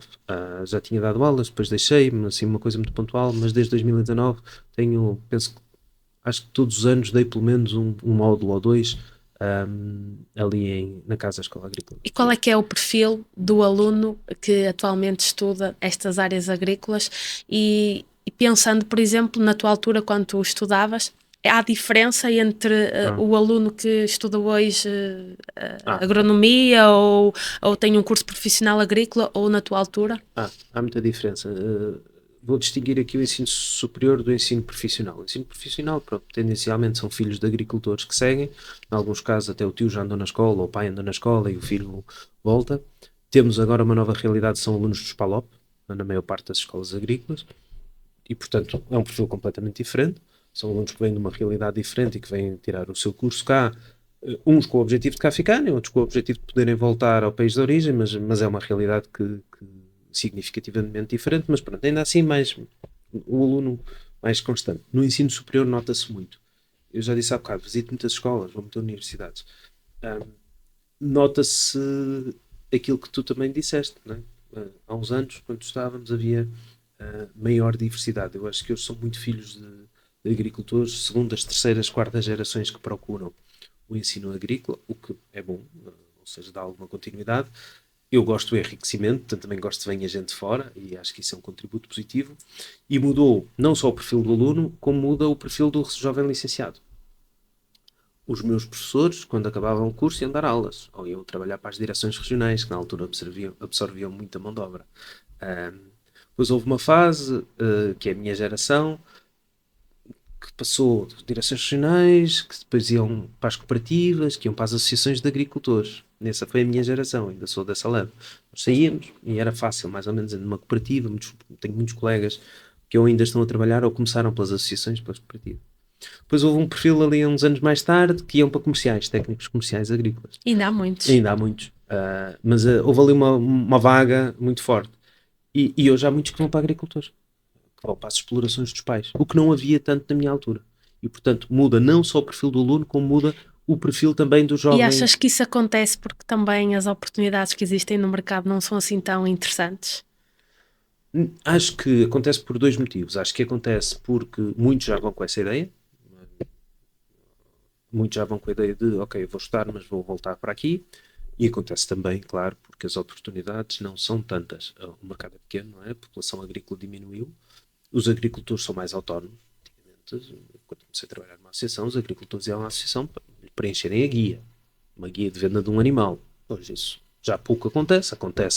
Já tinha dado aulas, depois deixei-me, assim, uma coisa muito pontual, mas desde 2019 acho que todos os anos dei pelo menos um módulo ou dois ali na Casa Escola Agrícola. E qual é que é o perfil do aluno que atualmente estuda estas áreas agrícolas e pensando, por exemplo, na tua altura quando tu estudavas, há diferença entre o aluno que estuda hoje agronomia ou tem um curso profissional agrícola ou na tua altura? Há muita diferença. Vou distinguir aqui o ensino superior do ensino profissional. O ensino profissional, tendencialmente são filhos de agricultores que seguem, em alguns casos até o tio já andou na escola, ou o pai andou na escola e o filho volta. Temos agora uma nova realidade, são alunos dos PALOP, na maior parte das escolas agrícolas, e portanto é um perfil completamente diferente. São alunos que vêm de uma realidade diferente e que vêm tirar o seu curso cá, uns com o objetivo de cá ficarem, outros com o objetivo de poderem voltar ao país de origem, mas é uma realidade que significativamente diferente, mas pronto, ainda assim o aluno mais constante. No ensino superior nota-se muito. Eu já disse há bocado, visito muitas escolas, vou muitas universidades. Nota-se aquilo que tu também disseste, não é? Há uns anos, quando estávamos, havia maior diversidade. Eu acho que hoje são muito filhos de agricultores, segundas, terceiras, quartas gerações que procuram o ensino agrícola, o que é bom, ou seja, dá alguma continuidade. Eu gosto do enriquecimento, portanto também gosto de venha gente de fora e acho que isso é um contributo positivo. E mudou não só o perfil do aluno, como muda o perfil do jovem licenciado. Os meus professores, quando acabavam o curso, iam dar aulas, ou iam trabalhar para as direções regionais, que na altura absorviam muita mão de obra. Depois houve uma fase, que é a minha geração, que passou de direções regionais, que depois iam para as cooperativas, que iam para as associações de agricultores. Nessa foi a minha geração, ainda sou dessa leve. Nós saíamos e era fácil, mais ou menos, numa cooperativa. Tenho muitos colegas que ou ainda estão a trabalhar ou começaram pelas associações, pelas cooperativas. Depois houve um perfil ali uns anos mais tarde que iam para comerciais, técnicos comerciais agrícolas. Ainda há muitos. Ainda há muitos. Mas houve ali uma vaga muito forte. E hoje há muitos que vão para agricultores, que vão para as explorações dos pais, o que não havia tanto na minha altura. E, portanto, muda não só o perfil do aluno, como muda o perfil também do E jovem. achas que isso acontece porque também as oportunidades que existem no mercado não são assim tão interessantes? Acho que acontece por dois motivos. Acho que acontece porque muitos já vão com essa ideia. Muitos já vão com a ideia de, ok, eu vou estudar, mas vou voltar para aqui. E acontece também, claro, porque as oportunidades não são tantas. O mercado é pequeno, não é? A população agrícola diminuiu. Os agricultores são mais autónomos. Antigamente, quando comecei a trabalhar numa associação, os agricultores iam à associação para preencherem a guia. Uma guia de venda de um animal. Hoje isso já pouco acontece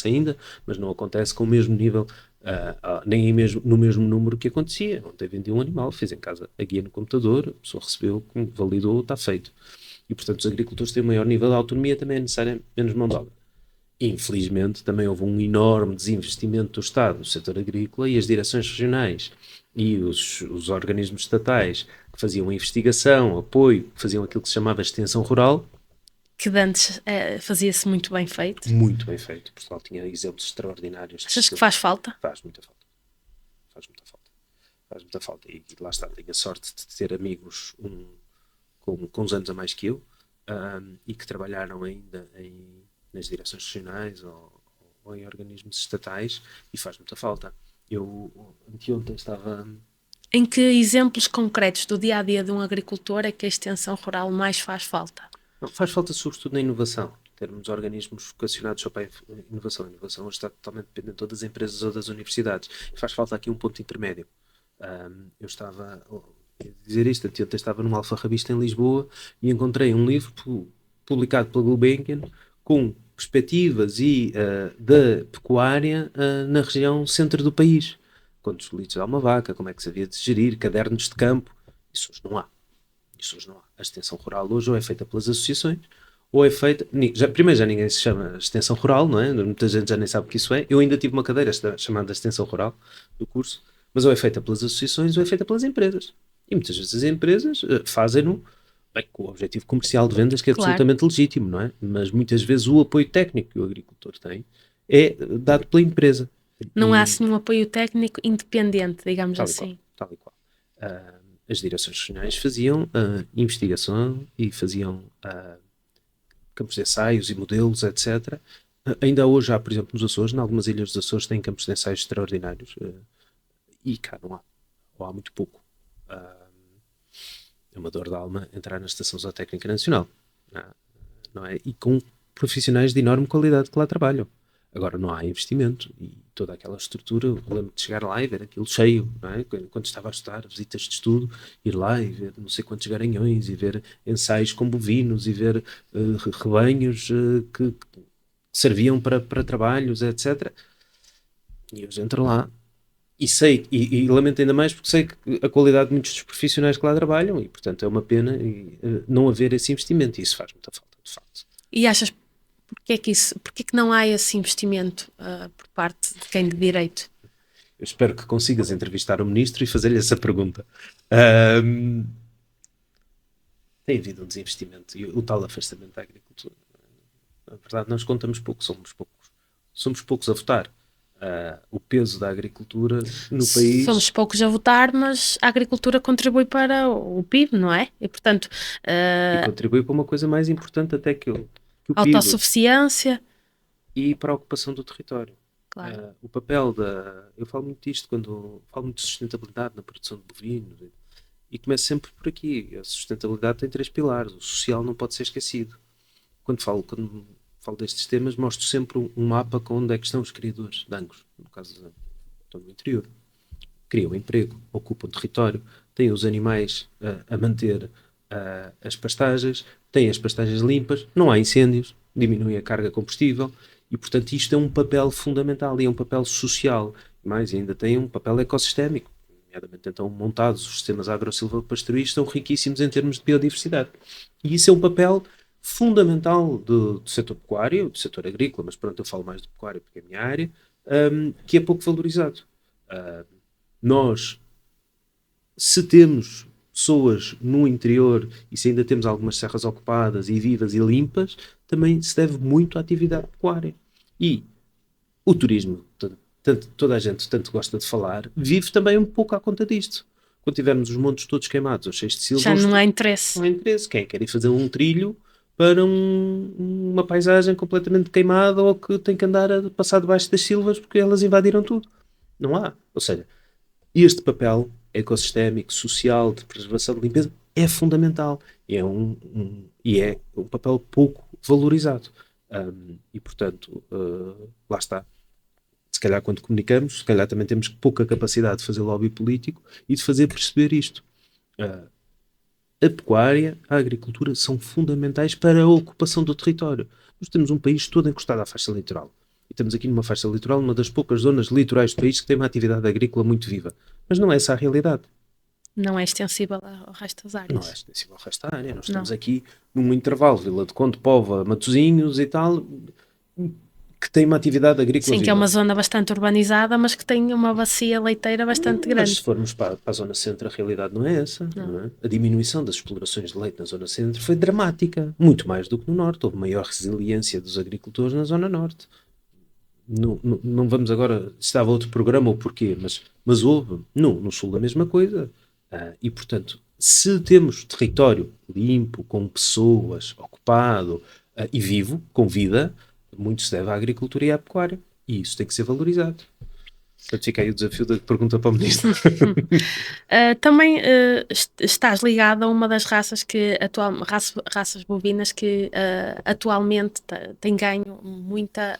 ainda, mas não acontece com o mesmo nível, nem mesmo, no mesmo número que acontecia. Ontem vendi um animal, fiz em casa a guia no computador, a pessoa recebeu, validou, está feito. E, portanto, os agricultores têm um maior nível de autonomia, também é necessário menos mão de obra. Infelizmente, também houve um enorme desinvestimento do Estado no setor agrícola e as direções regionais e os organismos estatais que faziam a investigação, apoio, que faziam aquilo que se chamava extensão rural, Que de antes fazia-se muito bem feito. muito bem feito. Portugal tinha exemplos extraordinários. Achas que faz falta? Faz muita falta. Faz muita falta. Faz muita falta. E lá está, tenho a sorte de ter amigos com uns anos a mais que eu, e que trabalharam ainda nas direções regionais ou em organismos estatais, e faz muita falta. Eu anteontem estava... Em que exemplos concretos do dia a dia de um agricultor é que a extensão rural mais faz falta? Não, faz falta sobretudo na inovação. Termos organismos vocacionados só para a inovação. A inovação hoje está totalmente dependente das empresas ou das universidades. Faz falta aqui um ponto intermédio. Eu estava a dizer isto, anteontem estava num alfarrabista em Lisboa e encontrei um livro publicado pela Gulbenkian com perspectivas da pecuária na região centro do país. Quantos litros há uma vaca, como é que se havia de gerir, cadernos de campo. Isso hoje não há. Isso hoje não há. A extensão rural hoje ou é feita pelas associações, ou é feita... Primeiro já ninguém se chama extensão rural, não é? Muita gente já nem sabe o que isso é. Eu ainda tive uma cadeira chamada extensão rural do curso, mas ou é feita pelas associações ou é feita pelas empresas. E muitas vezes as empresas fazem-no com o objetivo comercial de vendas, que é Claro. absolutamente legítimo, não é? Mas muitas vezes o apoio técnico que o agricultor tem é dado pela empresa. Não há assim um apoio técnico independente, digamos Tal e assim. qual, tal e qual. As direções regionais faziam investigação e faziam campos de ensaios e modelos, etc. Ainda hoje há, por exemplo, nos Açores, em algumas ilhas dos Açores têm campos de ensaios extraordinários, e cá não há, ou há muito pouco. É uma dor de alma entrar na Estação Zootécnica Nacional, não é? E com profissionais de enorme qualidade que lá trabalham. Agora não há investimento e toda aquela estrutura. Eu lembro de chegar lá e ver aquilo cheio, não é? Quando estava a estudar visitas de estudo, ir lá e ver não sei quantos garanhões e ver ensaios com bovinos e ver rebanhos que serviam para trabalhos, etc. E eu entro lá e sei, e lamento ainda mais porque sei que a qualidade de muitos dos profissionais que lá trabalham, e portanto é uma pena não haver esse investimento, e isso faz muita falta, de facto. E achas porque é que não há esse investimento por parte de quem de direito? Eu espero que consigas entrevistar o ministro e fazer-lhe essa pergunta. Tem havido um desinvestimento e o tal afastamento da agricultura. Na verdade, nós contamos pouco, somos poucos a votar. O peso da agricultura no país... Somos poucos a votar, mas a agricultura contribui para o PIB, não é? E, portanto... E contribui para uma coisa mais importante até que o PIB. Autossuficiência. E para a ocupação do território. Claro. O papel eu falo muito disto quando falo muito de sustentabilidade na produção de bovinos, e começo sempre por aqui. A sustentabilidade tem 3 pilares. O social não pode ser esquecido. Quando falo destes temas, mostro sempre um mapa com onde é que estão os criadores de Angus. No caso, estão no interior. Criam emprego, ocupam território, têm os animais a manter as pastagens, têm as pastagens limpas, não há incêndios, diminui a carga combustível e, portanto, isto é um papel fundamental e é um papel social. Mais ainda tem um papel ecossistémico. Nomeadamente, então, montados os sistemas agro-silvopastoriços são riquíssimos em termos de biodiversidade. E isso é um papel fundamental do setor pecuário, do setor agrícola, mas pronto, eu falo mais do pecuário porque é a minha área, que é pouco valorizado. Nós, se temos pessoas no interior e se ainda temos algumas serras ocupadas e vivas e limpas, também se deve muito à atividade pecuária. E o turismo, toda a gente tanto gosta de falar, vive também um pouco à conta disto. Quando tivermos os montes todos queimados ou cheios de silvos, Já não há interesse. Não há interesse. Quem quer ir fazer um trilho para uma paisagem completamente queimada ou que tem que andar a passar debaixo das silvas porque elas invadiram tudo? Não há. Ou seja, este papel ecossistémico, social, de preservação de limpeza é fundamental. É um papel pouco valorizado. E, portanto, lá está. Se calhar quando comunicamos, se calhar também temos pouca capacidade de fazer lobby político e de fazer perceber isto. A pecuária, a agricultura são fundamentais para a ocupação do território. Nós temos um país todo encostado à faixa litoral. E estamos aqui numa faixa litoral, uma das poucas zonas litorais do país que tem uma atividade agrícola muito viva. Mas não é essa a realidade. Não é extensível ao resto das áreas. Não é extensível ao resto da área. Nós estamos aqui num intervalo, Vila de Conde, Póvoa, Matosinhos e tal, que tem uma atividade agrícola. Sim, que é uma zona bastante urbanizada, mas que tem uma bacia leiteira bastante grande. Mas se formos para a zona centro, a realidade não é essa. Não é? A diminuição das explorações de leite na zona centro foi dramática, muito mais do que no norte. Houve maior resiliência dos agricultores na zona norte. Não vamos agora, estava outro programa ou porquê, mas houve. No sul a mesma coisa. E, portanto, se temos território limpo, com pessoas, ocupado e vivo, com vida, muito se deve à agricultura e à pecuária. E isso tem que ser valorizado. Portanto, fica aí o desafio da pergunta para o ministro. Também estás ligado a uma das raças raças bovinas que atualmente tem ganho muita,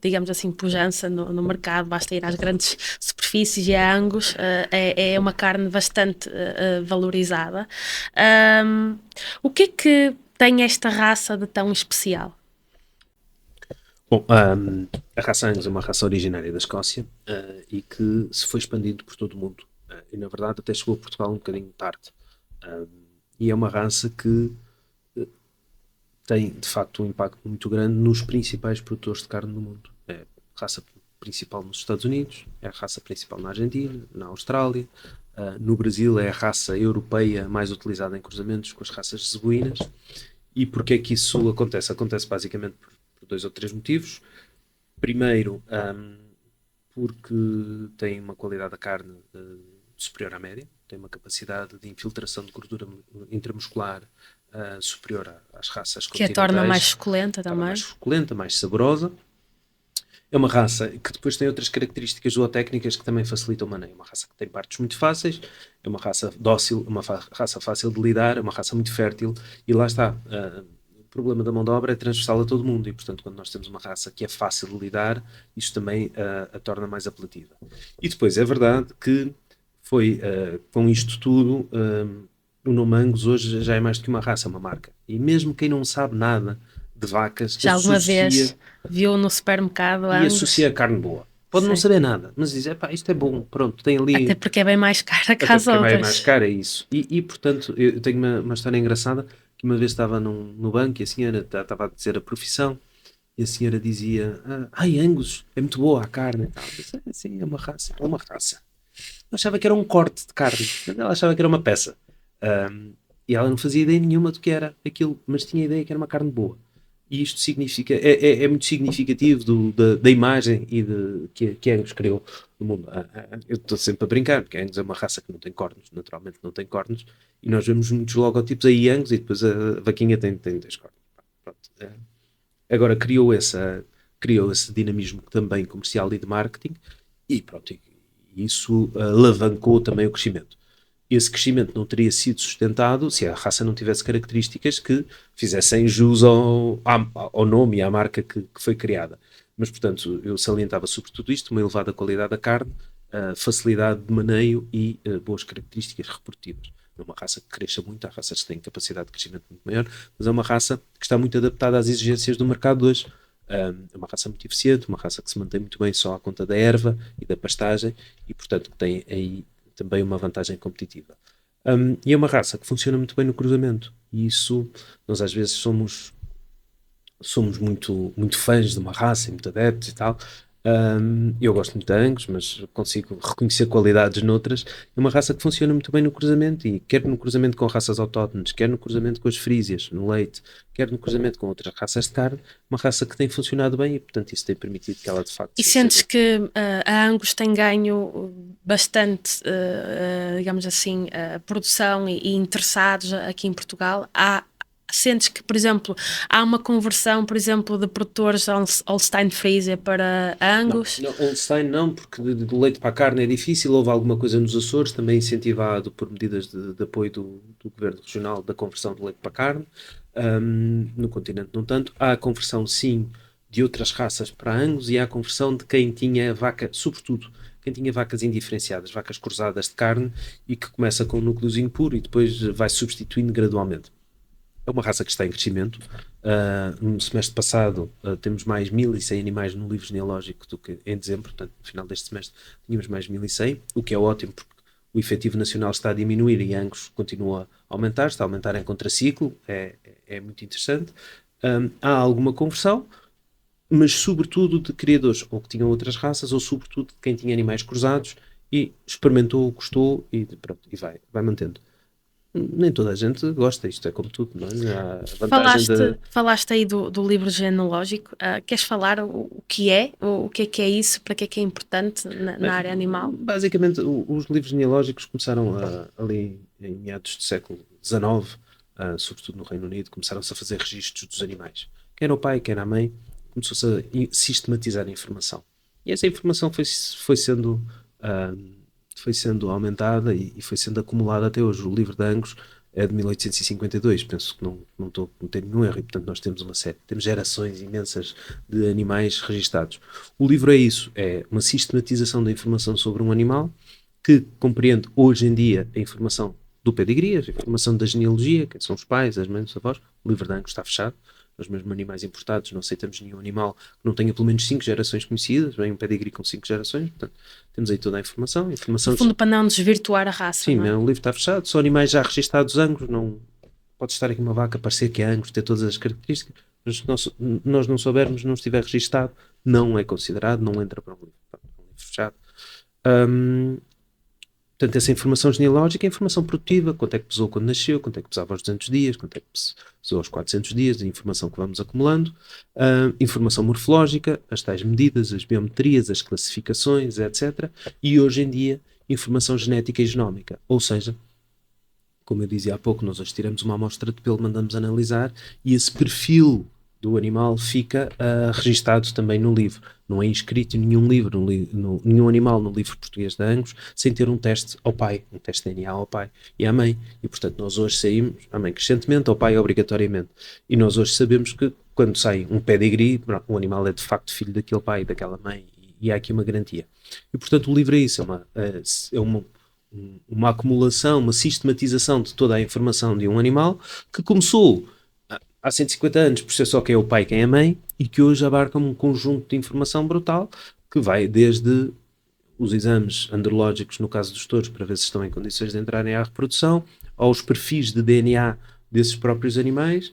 digamos assim, pujança no mercado. Basta ir às grandes superfícies e a Angus é uma carne bastante valorizada. O que é que tem esta raça de tão especial? Bom, a raça Angus é uma raça originária da Escócia e que se foi expandindo por todo o mundo. E, na verdade, até chegou a Portugal um bocadinho tarde. E é uma raça que tem, de facto, um impacto muito grande nos principais produtores de carne do mundo. É a raça principal nos Estados Unidos, é a raça principal na Argentina, na Austrália. No Brasil é a raça europeia mais utilizada em cruzamentos com as raças zebuínas. E porquê é que isso acontece? Acontece basicamente por 2 ou 3 motivos. Primeiro, porque tem uma qualidade da carne superior à média, tem uma capacidade de infiltração de gordura intramuscular superior às raças continentais. Que a torna mais suculenta também. Mais suculenta, mais saborosa. É uma raça que depois tem outras características zootécnicas que também facilitam o maneio. É uma raça que tem partos muito fáceis, é uma raça dócil, uma raça fácil de lidar, é uma raça muito fértil e lá está. O problema da mão de obra é transversal a todo mundo e, portanto, quando nós temos uma raça que é fácil de lidar, isso também a torna mais apelativa. E depois é verdade que foi com isto tudo, o nome Angus hoje já é mais do que uma raça, é uma marca. E mesmo quem não sabe nada de vacas, já alguma vez viu no supermercado e associa a carne boa. Pode não saber nada, mas diz, isto é bom, pronto, tem ali... Até porque é bem mais cara que as outras. É bem mais cara, é isso. E portanto, eu tenho uma história engraçada, que uma vez estava no banco e a senhora estava a dizer a profissão e a senhora dizia, Angus, é muito boa a carne. Sim, é uma raça. Eu achava que era um corte de carne, ela achava que era uma peça. E ela não fazia ideia nenhuma do que era aquilo, mas tinha ideia que era uma carne boa. E isto significa, é muito significativo da imagem e que Angus criou no mundo. Eu estou sempre a brincar, porque Angus é uma raça que não tem cornos, naturalmente não tem cornos, e nós vemos muitos logotipos aí Angus e depois a vaquinha tem 2 cornos. Pronto. Agora criou esse dinamismo também comercial e de marketing, e pronto, isso alavancou também o crescimento. esse crescimento não teria sido sustentado se a raça não tivesse características que fizessem jus ao nome e à marca que foi criada. Mas, portanto, eu salientava sobretudo isto, uma elevada qualidade da carne, facilidade de maneio e boas características reprodutivas. É uma raça que cresça muito, há raças que têm capacidade de crescimento muito maior, mas é uma raça que está muito adaptada às exigências do mercado de hoje. É uma raça muito eficiente, uma raça que se mantém muito bem só à conta da erva e da pastagem e, portanto, que tem aí também uma vantagem competitiva. E é uma raça que funciona muito bem no cruzamento. E isso, nós às vezes somos muito, muito fãs de uma raça e muito adeptos e tal. Eu gosto muito de Angus, mas consigo reconhecer qualidades noutras. É uma raça que funciona muito bem no cruzamento, e quer no cruzamento com raças autóctones, quer no cruzamento com as frísias, no leite, quer no cruzamento com outras raças de carne, uma raça que tem funcionado bem e, portanto, isso tem permitido que ela de facto... E sentes que a Angus tem ganho bastante, digamos assim, produção e interessados aqui em Portugal? Sentes que, por exemplo, há uma conversão, por exemplo, de produtores Holstein Friesian para Angus? Não, Holstein não, porque de leite para a carne é difícil. Houve alguma coisa nos Açores, também incentivado por medidas de apoio do Governo Regional da conversão de leite para a carne. No continente não tanto. Há a conversão, sim, de outras raças para Angus, e há a conversão de quem tinha vaca, sobretudo, quem tinha vacas indiferenciadas, vacas cruzadas de carne, e que começa com um núcleozinho puro e depois vai substituindo gradualmente. É uma raça que está em crescimento. No semestre passado temos mais 1.100 animais no livro genealógico do que em dezembro, portanto no final deste semestre tínhamos mais 1.100, o que é ótimo porque o efetivo nacional está a diminuir e Angus continua a aumentar, está a aumentar em contraciclo, é muito interessante. Há alguma conversão, mas sobretudo de criadores ou que tinham outras raças, ou sobretudo de quem tinha animais cruzados e experimentou, gostou e pronto, e vai mantendo. Nem toda a gente gosta, isto é como tudo, não é? Há a vantagem Falaste aí do livro genealógico. Queres falar o que é? O que é isso? Para que é importante na área animal? Basicamente, os livros genealógicos começaram ali em meados do século XIX, sobretudo no Reino Unido, começaram-se a fazer registros dos animais. Quem era o pai, quem era a mãe, começou-se a sistematizar a informação. E essa informação foi sendo aumentada e foi sendo acumulada até hoje. O livro de Angus é de 1852, penso que não estou a cometer nenhum erro, e portanto nós temos uma série, temos gerações imensas de animais registados. O livro é isso, é uma sistematização da informação sobre um animal que compreende hoje em dia a informação do pedigree, a informação da genealogia, quem são os pais, as mães, os avós. O livro de Angus está fechado. Nós mesmo animais importados não aceitamos nenhum animal que não tenha pelo menos 5 gerações conhecidas, vem um pedigree com 5 gerações, portanto temos aí toda a informação. No fundo, para não desvirtuar a raça. Sim, não é? O livro está fechado, são animais já registados Angus, não pode estar aqui uma vaca, parecer que é Angus, ter todas as características, mas se nós não soubermos, não estiver registado, não é considerado, não entra para um livro. Um livro fechado. Portanto, essa informação genealógica é informação produtiva, quanto é que pesou quando nasceu, quanto é que pesava aos 200 dias, quanto é que pesou aos 400 dias, a informação que vamos acumulando, informação morfológica, as tais medidas, as biometrias, as classificações, etc. E hoje em dia, informação genética e genómica, ou seja, como eu dizia há pouco, nós hoje tiramos uma amostra de pelo, mandamos analisar e esse perfil do animal fica registado também no livro. Não é inscrito em nenhum livro, nenhum animal no livro português de Angus, sem ter um teste ao pai, um teste DNA ao pai e à mãe. E, portanto, nós hoje saímos, à mãe crescentemente, ao pai obrigatoriamente. E nós hoje sabemos que, quando sai um pedigree, o animal é de facto filho daquele pai e daquela mãe, e há aqui uma garantia. E, portanto, o livro é isso, é uma acumulação, uma sistematização de toda a informação de um animal que começou há 150 anos por ser só quem é o pai e quem é a mãe, e que hoje abarca um conjunto de informação brutal que vai desde os exames andrológicos no caso dos touros para ver se estão em condições de entrarem à reprodução, aos perfis de DNA desses próprios animais,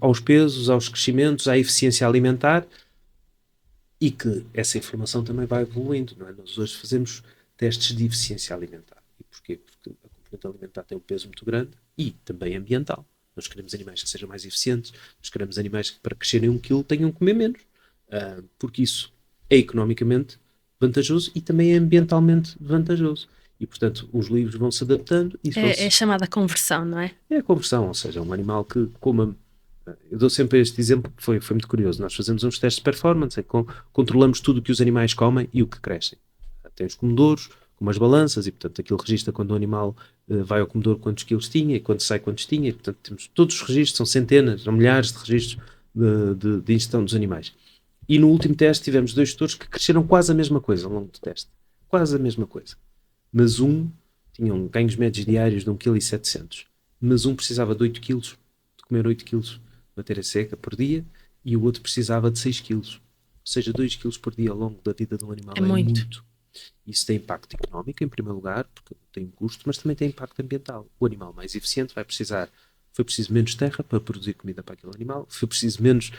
aos pesos, aos crescimentos, à eficiência alimentar, e que essa informação também vai evoluindo, não é? Nós hoje fazemos testes de eficiência alimentar. E porquê? Porque a componente alimentar tem um peso muito grande e também ambiental. Nós queremos animais que sejam mais eficientes, nós queremos animais que para crescerem 1 quilo tenham que comer menos, porque isso é economicamente vantajoso e também é ambientalmente vantajoso. E, portanto, os livros vão se adaptando. E é chamada conversão, não é? É a conversão, ou seja, um animal que coma... Eu dou sempre este exemplo que foi muito curioso. Nós fazemos uns testes de performance, controlamos tudo o que os animais comem e o que crescem. Tem os comedouros, com umas balanças, e portanto aquilo registra quando o animal vai ao comedor quantos quilos tinha, e quando sai quantos tinha, e portanto temos todos os registros, são centenas, ou milhares de registros de ingestão dos animais. E no último teste tivemos 2 tutores que cresceram quase a mesma coisa ao longo do teste, quase a mesma coisa, mas um tinha ganhos médios diários de 1,7 kg, mas um precisava de 8 kg, de comer 8 kg de matéria seca por dia, e o outro precisava de 6 kg. Ou seja, 2 kg por dia ao longo da vida de um animal é muito. Isso tem impacto económico, em primeiro lugar, porque tem um custo, mas também tem impacto ambiental. O animal mais eficiente foi preciso menos terra para produzir comida para aquele animal, foi preciso menos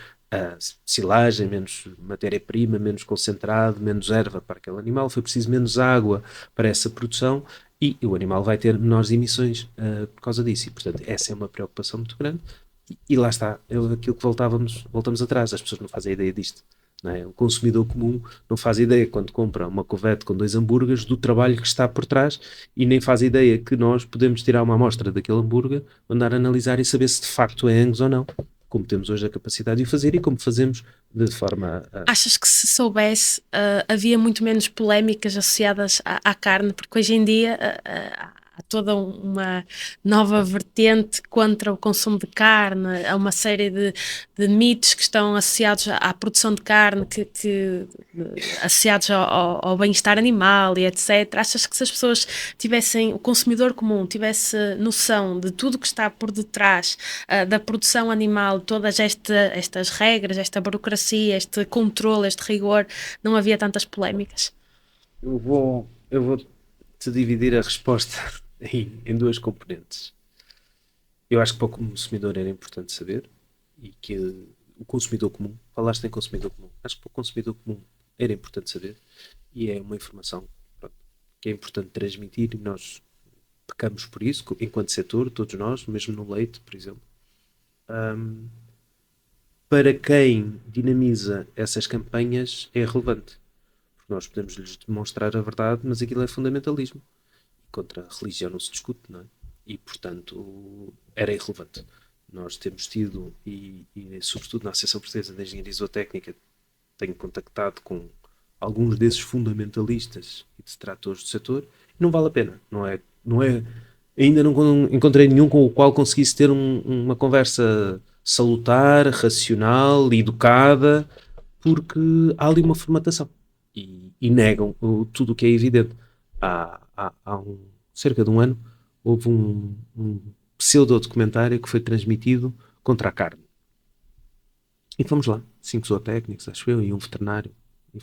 silagem, menos matéria-prima, menos concentrado, menos erva para aquele animal, foi preciso menos água para essa produção, e o animal vai ter menores emissões por causa disso. E, portanto, essa é uma preocupação muito grande. E lá está, aquilo que voltamos atrás, as pessoas não fazem ideia disto. Não é? O consumidor comum não faz ideia, quando compra uma covete com 2 hambúrgueres, do trabalho que está por trás, e nem faz ideia que nós podemos tirar uma amostra daquele hambúrguer, mandar analisar e saber se de facto é Angus ou não, como temos hoje a capacidade de o fazer e como fazemos de forma... Achas que se soubesse havia muito menos polémicas associadas à carne, porque hoje em dia há toda uma nova vertente contra o consumo de carne, há uma série de mitos que estão associados à produção de carne, associados ao bem-estar animal e etc. Achas que se as pessoas tivessem, o consumidor comum tivesse noção de tudo que está por detrás da produção animal, todas estas regras, esta burocracia, este controle, este rigor, não havia tantas polémicas? Eu vou te dividir a resposta em 2 componentes. Eu acho que para o consumidor era importante saber, e que o consumidor comum, falaste em consumidor comum, acho que para o consumidor comum era importante saber, e é uma informação, pronto, que é importante transmitir, e nós pecamos por isso, enquanto setor, todos nós, mesmo no leite, por exemplo. Para quem dinamiza essas campanhas é relevante, porque nós podemos lhes demonstrar a verdade, mas aquilo é fundamentalismo. Contra a religião não se discute, não é? E, portanto, era irrelevante. Nós temos tido, e sobretudo na Associação Portuguesa de Engenharia Zootécnica, tenho contactado com alguns desses fundamentalistas e detratores do setor, e não vale a pena. Não é, ainda não encontrei nenhum com o qual conseguisse ter uma conversa salutar, racional, educada, porque há ali uma formatação. E negam tudo o que é evidente. Há cerca de um ano, houve um pseudo-documentário que foi transmitido contra a carne. E fomos lá, 5 zootécnicos, acho eu, e um veterinário, e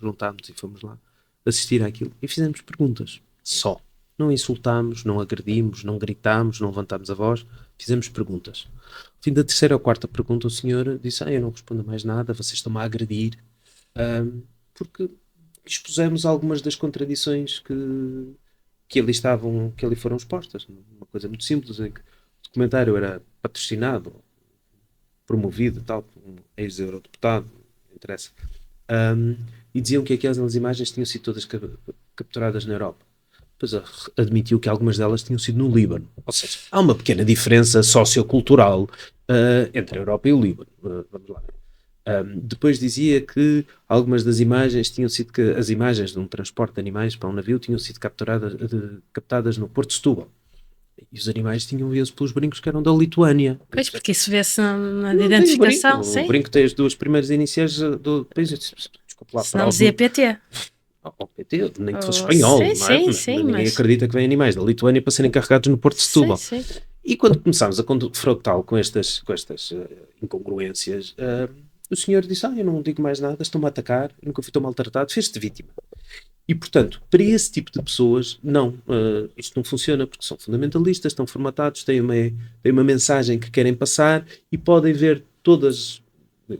juntámos e fomos lá assistir àquilo e fizemos perguntas, só. Não insultámos, não agredimos, não gritámos, não levantámos a voz, fizemos perguntas. No fim da 3ª ou 4ª pergunta, o senhor disse: eu não respondo mais nada, vocês estão-me a agredir, porque expusemos algumas das contradições que ali foram expostas. Uma coisa muito simples, em que o documentário era patrocinado, promovido, tal, por um ex-eurodeputado, não interessa, e diziam que aquelas imagens tinham sido todas capturadas na Europa. Depois admitiu que algumas delas tinham sido no Líbano. Ou seja, há uma pequena diferença sociocultural entre a Europa e o Líbano. Vamos lá. Depois dizia que algumas das imagens as imagens de um transporte de animais para um navio tinham sido captadas no Porto de Setúbal. E os animais tinham visto pelos brincos que eram da Lituânia. Pois, porque isso vê-se na identificação. O brinco tem as 2 primeiras iniciais do país. Desculpa lá, se não dizia PT. O PT, nem que fosse espanhol, ninguém acredita que vêm animais da Lituânia para serem carregados no Porto de Setúbal. Sim. E quando começámos a confrontá-lo com estas incongruências, o senhor disse: eu não digo mais nada, estão-me a atacar, nunca fui tão maltratado, fez-te vítima. E, portanto, para esse tipo de pessoas, não, isto não funciona, porque são fundamentalistas, estão formatados, têm uma mensagem que querem passar, e podem ver todas.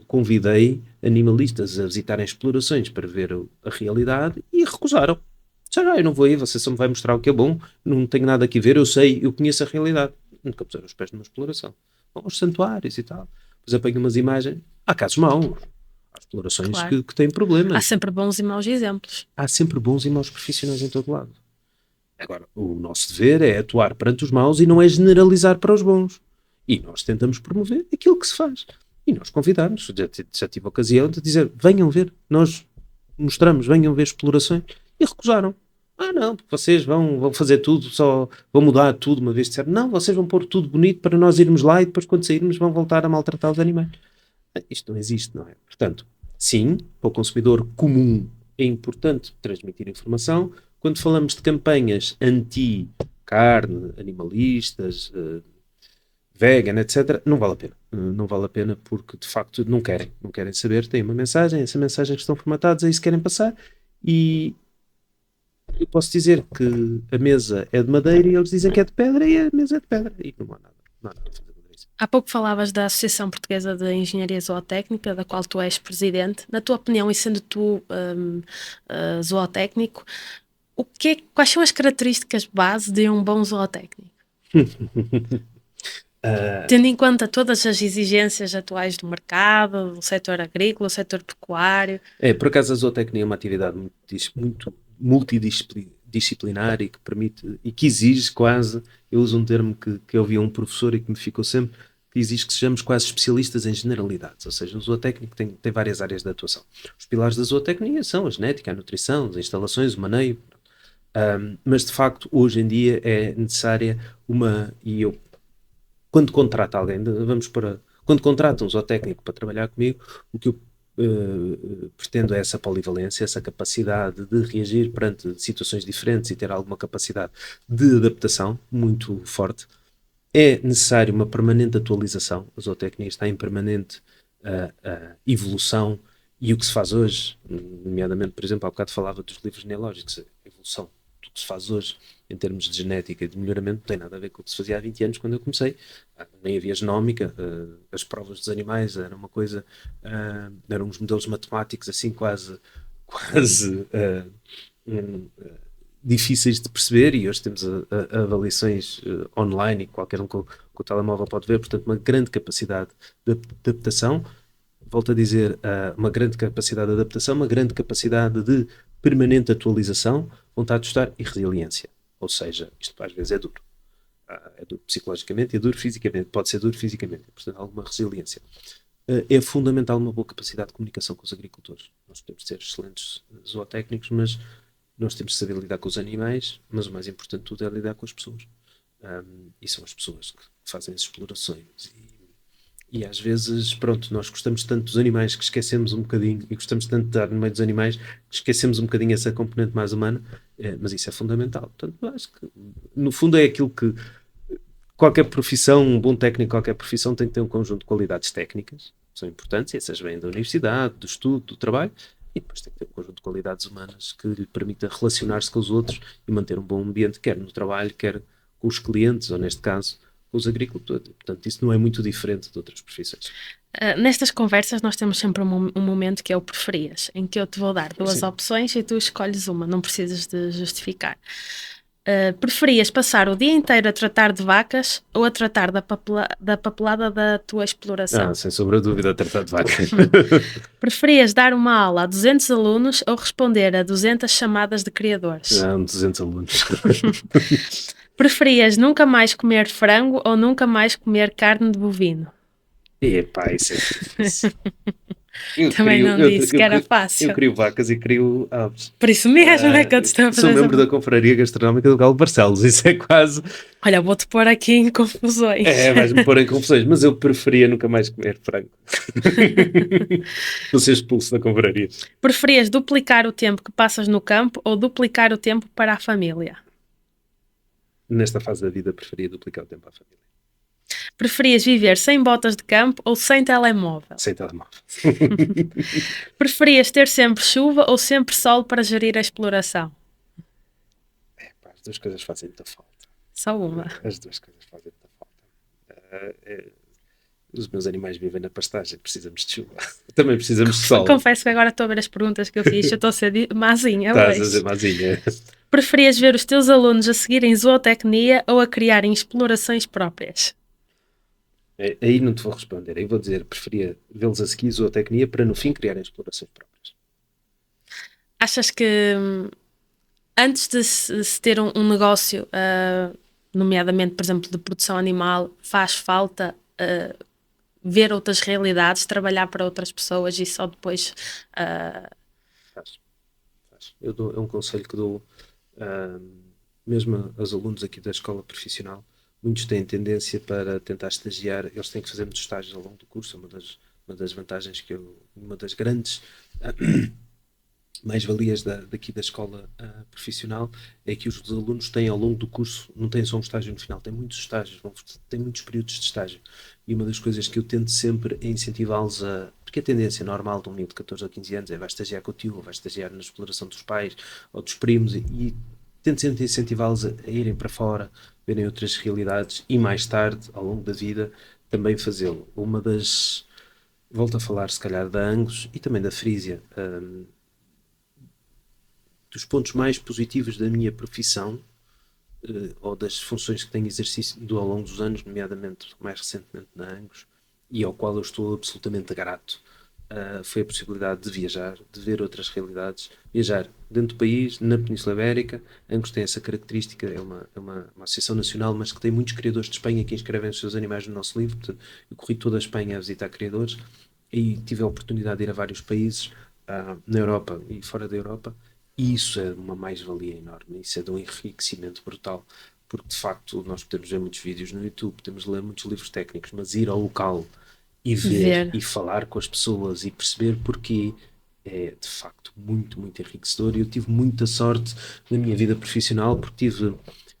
Convidei animalistas a visitarem explorações para ver a realidade, e recusaram. Disseram: eu não vou aí, você só me vai mostrar o que é bom, não tenho nada aqui a ver, eu sei, eu conheço a realidade. Nunca puseram os pés numa exploração. Vão aos santuários e tal. Depois apanham umas imagens. Há casos maus. Há explorações, claro, que têm problemas. Há sempre bons e maus exemplos. Há sempre bons e maus profissionais em todo lado. Agora, o nosso dever é atuar perante os maus e não é generalizar para os bons. E nós tentamos promover aquilo que se faz. E nós convidamos, já tive a ocasião de dizer: venham ver, nós mostramos, venham ver explorações. E recusaram. Não, porque vocês vão fazer tudo, só vão mudar tudo uma vez disseram, não, vocês vão pôr tudo bonito para nós irmos lá e depois quando sairmos vão voltar a maltratar os animais. Isto não existe, não é? Portanto, sim, para o consumidor comum é importante transmitir informação. Quando falamos de campanhas anti-carne, animalistas, vegan, etc., não vale a pena. Não vale a pena porque, de facto, não querem saber, têm uma mensagem, essa mensagem estão formatados, é isso que querem passar e eu posso dizer que a mesa é de madeira e eles dizem que é de pedra e a mesa é de pedra e não há nada a fazer com isso. Há pouco falavas da Associação Portuguesa de Engenharia Zootécnica, da qual tu és presidente. Na tua opinião, e sendo tu zootécnico, quais são as características base de um bom zootécnico? Tendo em conta todas as exigências atuais do mercado, do setor agrícola, do setor pecuário. Por acaso a zootecnia é uma atividade muito multidisciplinar e que permite, e que exige quase, eu uso um termo que eu ouvi a um professor e que me ficou sempre, que exige que sejamos quase especialistas em generalidades, ou seja, o zootécnico tem várias áreas de atuação. Os pilares da zootecnia são a genética, a nutrição, as instalações, o maneio, mas de facto hoje em dia é necessária quando contrato alguém, quando contrato um zootécnico para trabalhar comigo, o que eu pretendo é essa polivalência, essa capacidade de reagir perante situações diferentes e ter alguma capacidade de adaptação muito forte. É necessário uma permanente atualização, a zootecnia está em permanente evolução e o que se faz hoje, nomeadamente, por exemplo, há bocado falava dos livros genealógicos, a evolução do que se faz hoje em termos de genética e de melhoramento não tem nada a ver com o que se fazia há 20 anos quando eu comecei. Nem havia genómica, as provas dos animais era uma coisa, eram uns modelos matemáticos assim quase difíceis de perceber e hoje temos avaliações online e qualquer um com o telemóvel pode ver, portanto uma grande capacidade de adaptação, volto a dizer, uma grande capacidade de adaptação, uma grande capacidade de permanente atualização, vontade de estudar e resiliência. Ou seja, isto às vezes é duro. É duro psicologicamente e é duro fisicamente. Pode ser duro fisicamente. Portanto, alguma resiliência. É fundamental uma boa capacidade de comunicação com os agricultores. Nós podemos ser excelentes zootécnicos, mas nós temos que saber lidar com os animais, mas o mais importante de tudo é lidar com as pessoas. E são as pessoas que fazem as explorações e às vezes, pronto, nós gostamos tanto dos animais que esquecemos um bocadinho, e gostamos tanto de estar no meio dos animais, que esquecemos um bocadinho essa componente mais humana, mas isso é fundamental. Portanto, eu acho que, no fundo, é aquilo que qualquer profissão, um bom técnico, qualquer profissão tem que ter um conjunto de qualidades técnicas, que são importantes, e essas vêm da universidade, do estudo, do trabalho, e depois tem que ter um conjunto de qualidades humanas que lhe permita relacionar-se com os outros e manter um bom ambiente, quer no trabalho, quer com os clientes, ou neste caso, os agricultores. Portanto, isso não é muito diferente de outras profissões. Nestas conversas nós temos sempre um momento que é o preferias, em que eu te vou dar duas opções e tu escolhes uma, não precisas de justificar. Preferias passar o dia inteiro a tratar de vacas ou a tratar da papelada da tua exploração? Sem sombra de dúvida, a tratar de vacas. Preferias dar uma aula a 200 alunos ou responder a 200 chamadas de criadores? 200 alunos. Preferias nunca mais comer frango ou nunca mais comer carne de bovino? Epá, isso é difícil. Também não disse que era fácil. Eu crio vacas e crio aves. Por isso mesmo é que eu te estou a fazer. Sou membro da Confraria Gastronómica do Galo Barcelos, isso é quase... Olha, vou-te pôr aqui em confusões. Vais-me pôr em confusões, mas eu preferia nunca mais comer frango. Vou ser expulso da confraria. Preferias duplicar o tempo que passas no campo ou duplicar o tempo para a família? Nesta fase da vida, preferia duplicar o tempo à família. Preferias viver sem botas de campo ou sem telemóvel? Sem telemóvel. Preferias ter sempre chuva ou sempre sol para gerir a exploração? As duas coisas fazem muita falta. Só uma. As duas coisas fazem muita falta. Os meus animais vivem na pastagem, precisamos de chuva. Também precisamos de sol. Confesso que agora estou a ver as perguntas que eu fiz, eu estou a ser mazinha. Estás a ser mazinha. Preferias ver os teus alunos a seguirem zootecnia ou a criarem explorações próprias? Aí não te vou responder. Aí vou dizer, preferia vê-los a seguir zootecnia para no fim criarem explorações próprias. Achas que antes de se ter um negócio, nomeadamente, por exemplo, de produção animal, faz falta ver outras realidades, trabalhar para outras pessoas e só depois... Faz. É um conselho que dou Mesmo os alunos aqui da escola profissional, muitos têm tendência para tentar estagiar, eles têm que fazer muitos estágios ao longo do curso, uma das vantagens uma das grandes mais-valias daqui da escola profissional é que os alunos têm ao longo do curso, não têm só um estágio no final, têm muitos estágios, têm muitos períodos de estágio. E uma das coisas que eu tento sempre é incentivá-los porque a tendência normal de um miúdo de 14 ou 15 anos é vai estagiar com o tio, ou vai estagiar na exploração dos pais ou dos primos, e tento sempre incentivá-los a irem para fora, verem outras realidades e mais tarde, ao longo da vida, também fazê-lo. Volto a falar se calhar da Angus e também da Frisia. Dos pontos mais positivos da minha profissão, ou das funções que tenho exercido ao longo dos anos, nomeadamente mais recentemente na Angus, e ao qual eu estou absolutamente grato, foi a possibilidade de viajar, de ver outras realidades, viajar dentro do país, na Península Ibérica. Angus tem essa característica, é uma associação nacional, mas que tem muitos criadores de Espanha que inscrevem os seus animais no nosso livro. Portanto, eu corri toda a Espanha a visitar criadores e tive a oportunidade de ir a vários países, na Europa e fora da Europa, e isso é uma mais-valia enorme, isso é de um enriquecimento brutal, porque de facto nós podemos ver muitos vídeos no YouTube, podemos ler muitos livros técnicos, mas ir ao local e ver Ver. e falar com as pessoas e perceber porquê é de facto muito, muito enriquecedor. E eu tive muita sorte na minha vida profissional, porque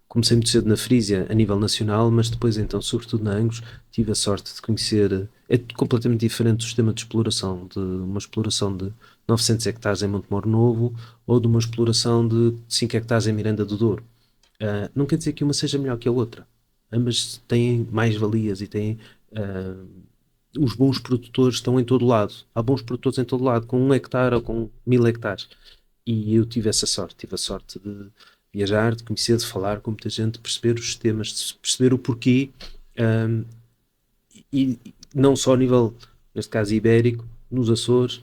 comecei muito cedo na Frisia a nível nacional, mas depois então, sobretudo na Angus, tive a sorte de conhecer, é completamente diferente do sistema de exploração, de uma exploração de 900 hectares em Montemor Novo ou de uma exploração de 5 hectares em Miranda do Douro. Não quer dizer que uma seja melhor que a outra, ambas têm mais-valias e têm os bons produtores estão em todo lado. Há bons produtores em todo lado, com 1 hectare ou com 1000 hectares. E eu tive essa sorte, tive a sorte de viajar, de conhecer, de falar com muita gente, de perceber os sistemas, de perceber o porquê, um, e não só a nível, neste caso, ibérico, nos Açores,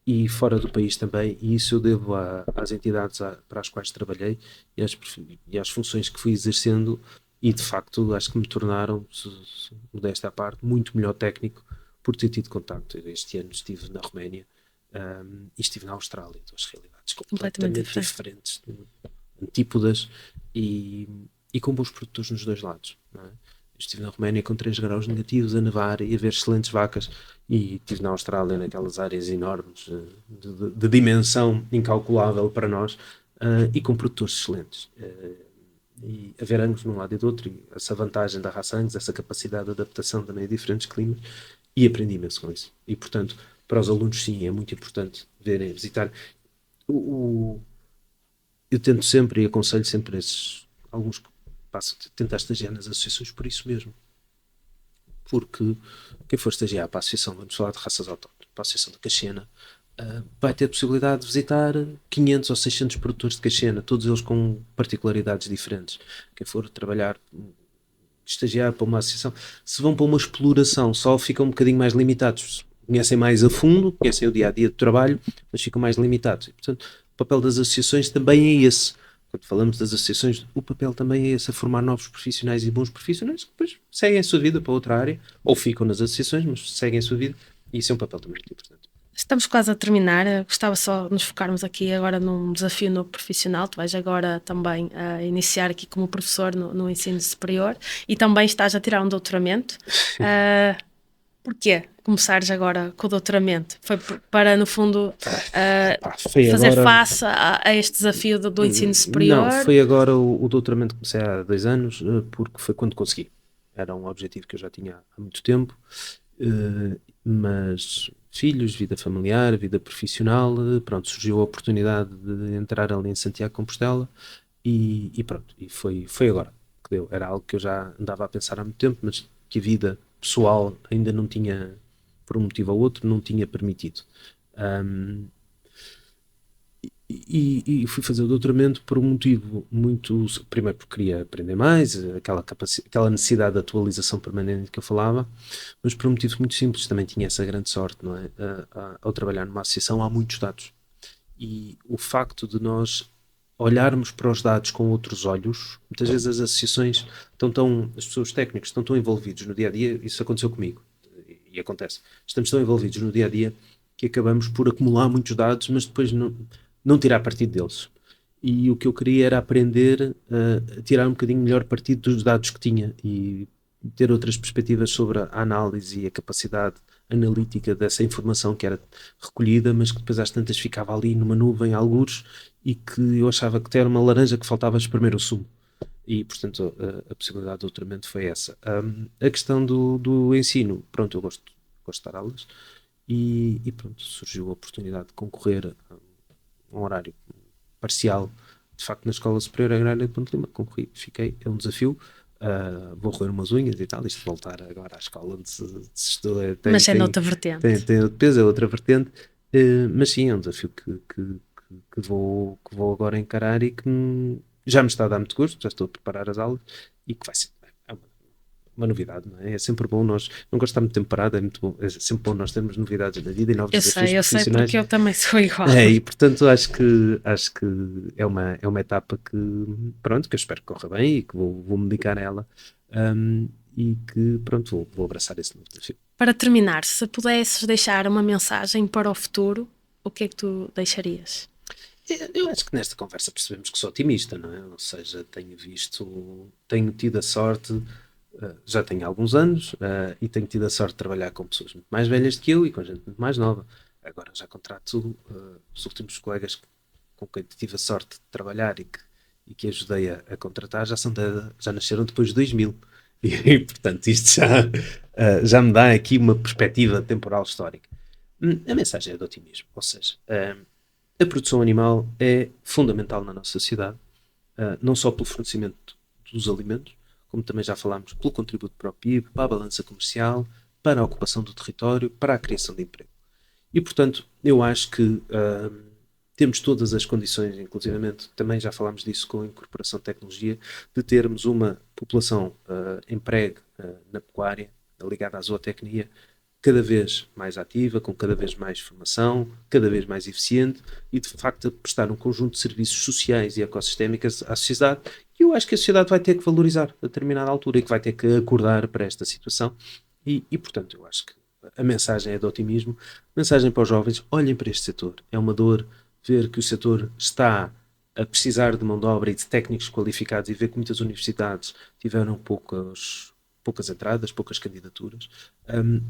e fora do país também, e isso eu devo às entidades para as quais trabalhei e às funções que fui exercendo, e de facto acho que me tornaram, modéstia à parte, muito melhor técnico por ter tido contacto. Este ano estive na Roménia, e estive na Austrália, duas realidades Completamente completamente diferentes, antípodas, e com bons produtores nos dois lados, não é? Estive na Roménia com 3 graus negativos, a nevar e a ver excelentes vacas, e estive na Austrália naquelas áreas enormes, de dimensão incalculável para nós, e com produtores excelentes. E a ver Angus num lado e do outro, e essa vantagem da raça Angus, essa capacidade de adaptação também a diferentes climas, e aprendi imenso com isso. E portanto, para os alunos, sim, é muito importante verem, visitar. Eu tento sempre e aconselho sempre alguns que passam a tentar estagiar nas associações por isso mesmo. Porque quem for estagiar para a associação, vamos falar de raças autóctones, para a associação de Caxena, vai ter a possibilidade de visitar 500 ou 600 produtores de Caxena, todos eles com particularidades diferentes. Quem for trabalhar, estagiar para uma associação, se vão para uma exploração, só ficam um bocadinho mais limitados. Conhecem mais a fundo, conhecem o dia-a-dia do trabalho, mas ficam mais limitados. E, portanto, o papel das associações também é esse. Quando falamos das associações, o papel também é esse, a formar novos profissionais e bons profissionais que depois seguem a sua vida para outra área, ou ficam nas associações, mas seguem a sua vida, e isso é um papel também muito importante. Estamos quase a terminar. Gostava só de nos focarmos aqui agora num desafio novo profissional. Tu vais agora também iniciar aqui como professor no ensino superior e também estás a tirar um doutoramento. Porquê começares agora com o doutoramento? Foi para, no fundo, fazer face a este desafio do ensino superior? Não, foi agora o doutoramento que comecei há 2 anos, porque foi quando consegui. Era um objetivo que eu já tinha há muito tempo, mas filhos, vida familiar, vida profissional, pronto, surgiu a oportunidade de entrar ali em Santiago de Compostela, e pronto, e foi agora que deu. Era algo que eu já andava a pensar há muito tempo, mas que a vida pessoal ainda não tinha, por um motivo ou outro, não tinha permitido. E fui fazer o doutoramento por um motivo muito... Primeiro porque queria aprender mais, aquela necessidade de atualização permanente que eu falava, mas por um motivo muito simples, também tinha essa grande sorte, não é? Ao trabalhar numa associação há muitos dados, e o facto de nós olharmos para os dados com outros olhos, muitas vezes as associações as pessoas técnicas estão tão envolvidos no dia-a-dia, isso aconteceu comigo, e acontece, estamos tão envolvidos no dia-a-dia que acabamos por acumular muitos dados, mas depois não tirar partido deles. e o que eu queria era aprender a tirar um bocadinho melhor partido dos dados que tinha e ter outras perspectivas sobre a análise e a capacidade analítica dessa informação que era recolhida, mas que depois às tantas ficava ali numa nuvem, algures, e que eu achava que era uma laranja que faltava espremer o sumo. E, portanto, a possibilidade de doutoramento foi essa. A questão do ensino, pronto, eu gosto de dar aulas e pronto, surgiu a oportunidade de concorrer a um horário parcial, de facto, na Escola Superior Agrária de Ponte Lima. Concorri, fiquei, é um desafio. Vou roer umas unhas e tal, isto de voltar agora à escola onde se estuda. Mas é noutra vertente. Tem outro peso, é outra vertente, mas sim, é um desafio que vou agora encarar e que já me está a dar muito gosto, já estou a preparar as aulas e que vai ser uma novidade, não é? É sempre bom nós, não gosto de estar muito tempo parado, é muito bom, é sempre bom nós termos novidades na vida e novos desafios profissionais. Eu sei, porque eu também sou igual. E portanto acho que é uma etapa que, pronto, que eu espero que corra bem e que vou me dedicar a ela, e que, pronto, vou abraçar esse novo desafio. Para terminar, se pudesses deixar uma mensagem para o futuro, o que é que tu deixarias? Eu acho que nesta conversa percebemos que sou otimista, não é? Ou seja, tenho tido a sorte, já tenho alguns anos, e tenho tido a sorte de trabalhar com pessoas muito mais velhas do que eu e com gente muito mais nova. Agora já contrato os últimos colegas com quem tive a sorte de trabalhar e que ajudei a contratar, já nasceram depois de 2000. E portanto isto já me dá aqui uma perspectiva temporal histórica. A mensagem é de otimismo, ou seja, a produção animal é fundamental na nossa sociedade, não só pelo fornecimento dos alimentos, como também já falámos, pelo contributo para o PIB, para a balança comercial, para a ocupação do território, para a criação de emprego. E, portanto, eu acho que temos todas as condições, inclusivamente, também já falámos disso com a incorporação de tecnologia, de termos uma população empregue na pecuária, ligada à zootecnia, cada vez mais ativa, com cada vez mais formação, cada vez mais eficiente e, de facto, a prestar um conjunto de serviços sociais e ecossistémicos à sociedade, que eu acho que a sociedade vai ter que valorizar a determinada altura e que vai ter que acordar para esta situação e portanto, eu acho que a mensagem é de otimismo, mensagem para os jovens, olhem para este setor, é uma dor ver que o setor está a precisar de mão de obra e de técnicos qualificados e ver que muitas universidades tiveram poucas entradas, poucas candidaturas.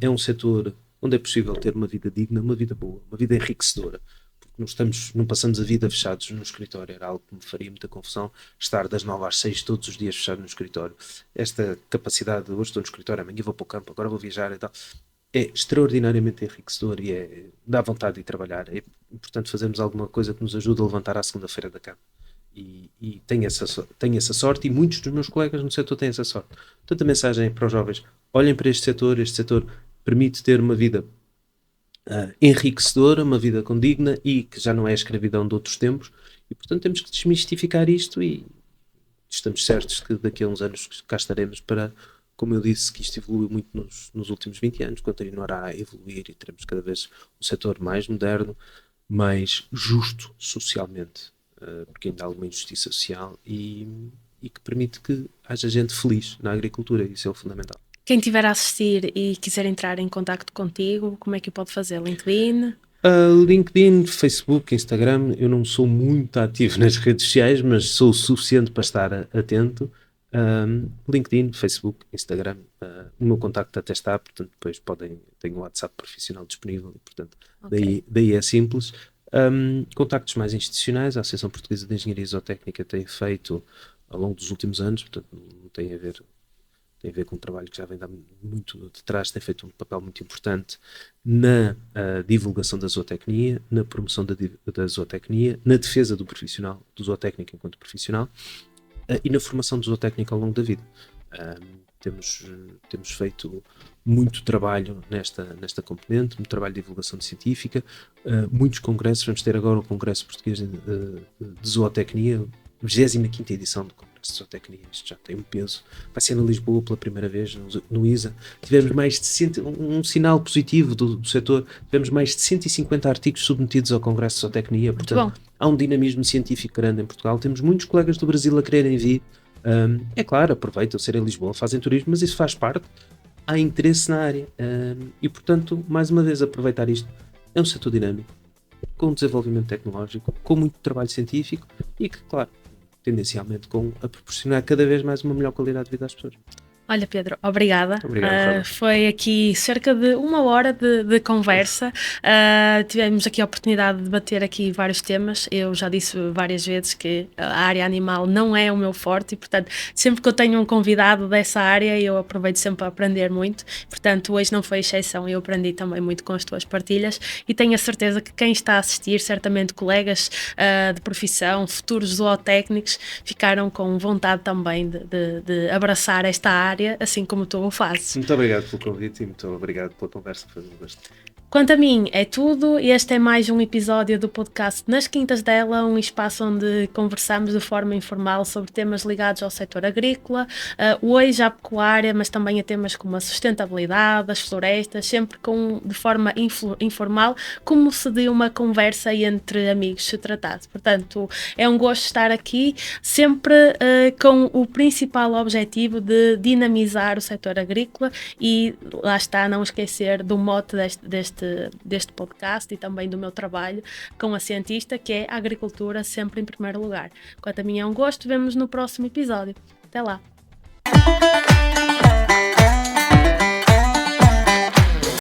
É um setor onde é possível ter uma vida digna, uma vida boa, uma vida enriquecedora, porque não passamos a vida fechados no escritório, era algo que me faria muita confusão, estar das 9 às 6 todos os dias fechado no escritório. Esta capacidade de hoje estou no escritório, amanhã vou para o campo, agora vou viajar e tal, é extraordinariamente enriquecedor e dá vontade de ir trabalhar. É importante fazermos alguma coisa que nos ajude a levantar à segunda-feira da cama. E tenho essa sorte e muitos dos meus colegas no setor têm essa sorte. Portanto, a mensagem para os jovens, olhem para este setor permite ter uma vida enriquecedora, uma vida condigna e que já não é a escravidão de outros tempos e, portanto, temos que desmistificar isto e estamos certos que daqui a uns anos cá estaremos para, como eu disse, que isto evoluiu muito nos últimos 20 anos, continuará a evoluir e teremos cada vez um setor mais moderno, mais justo socialmente, porque ainda há alguma injustiça social e que permite que haja gente feliz na agricultura, isso é o fundamental. Quem estiver a assistir e quiser entrar em contacto contigo, como é que pode fazer? LinkedIn? LinkedIn, Facebook, Instagram, eu não sou muito ativo nas redes sociais, mas sou o suficiente para estar atento. LinkedIn, Facebook, Instagram, o meu contacto até está, portanto depois tenho o WhatsApp profissional disponível, portanto daí é simples. Contactos mais institucionais, a Associação Portuguesa de Engenharia Zootécnica tem feito ao longo dos últimos anos, portanto não tem a ver com um trabalho que já vem muito de trás, tem feito um papel muito importante na divulgação da zootecnia, na promoção da zootecnia, na defesa do profissional, do zootécnico enquanto profissional, e na formação do zootécnico ao longo da vida. Temos feito muito trabalho nesta componente, muito trabalho de divulgação científica, muitos congressos. Vamos ter agora o Congresso Português de Zootecnia, 25ª edição do Congresso de Zootecnia, isto já tem um peso, vai ser em Lisboa pela primeira vez, no ISA. Tivemos mais de um sinal positivo do setor, tivemos mais de 150 artigos submetidos ao Congresso de Zootecnia, portanto há um dinamismo científico grande em Portugal, temos muitos colegas do Brasil a quererem vir, é claro, aproveitam ser em Lisboa, fazem turismo, mas isso faz parte, há interesse na área, e portanto, mais uma vez aproveitar isto, é um setor dinâmico, com desenvolvimento tecnológico, com muito trabalho científico e que, claro, tendencialmente a proporcionar cada vez mais uma melhor qualidade de vida às pessoas. Olha, Pedro, obrigada. Obrigado, Foi aqui cerca de 1 hora de conversa. Tivemos aqui a oportunidade de debater aqui vários temas. Eu já disse várias vezes que a área animal não é o meu forte e, portanto, sempre que eu tenho um convidado dessa área, eu aproveito sempre para aprender muito. Portanto, hoje não foi exceção. Eu aprendi também muito com as tuas partilhas e tenho a certeza que quem está a assistir, certamente colegas de profissão, futuros zootécnicos, ficaram com vontade também de abraçar esta área, assim como tu o fazes. Muito obrigado pelo convite e muito obrigado pela conversa, foi um gosto. Quanto a mim, é tudo. Este é mais um episódio do podcast Nas Quintas dela, um espaço onde conversamos de forma informal sobre temas ligados ao setor agrícola, hoje à pecuária, mas também a temas como a sustentabilidade, as florestas, sempre de forma informal, como se de uma conversa entre amigos se tratasse. Portanto, é um gosto estar aqui, sempre com o principal objetivo de dinamizar o setor agrícola e, lá está, não esquecer do mote deste podcast e também do meu trabalho com a cientista, que é a agricultura sempre em primeiro lugar. Quanto a mim é um gosto, vemo-nos no próximo episódio. Até lá!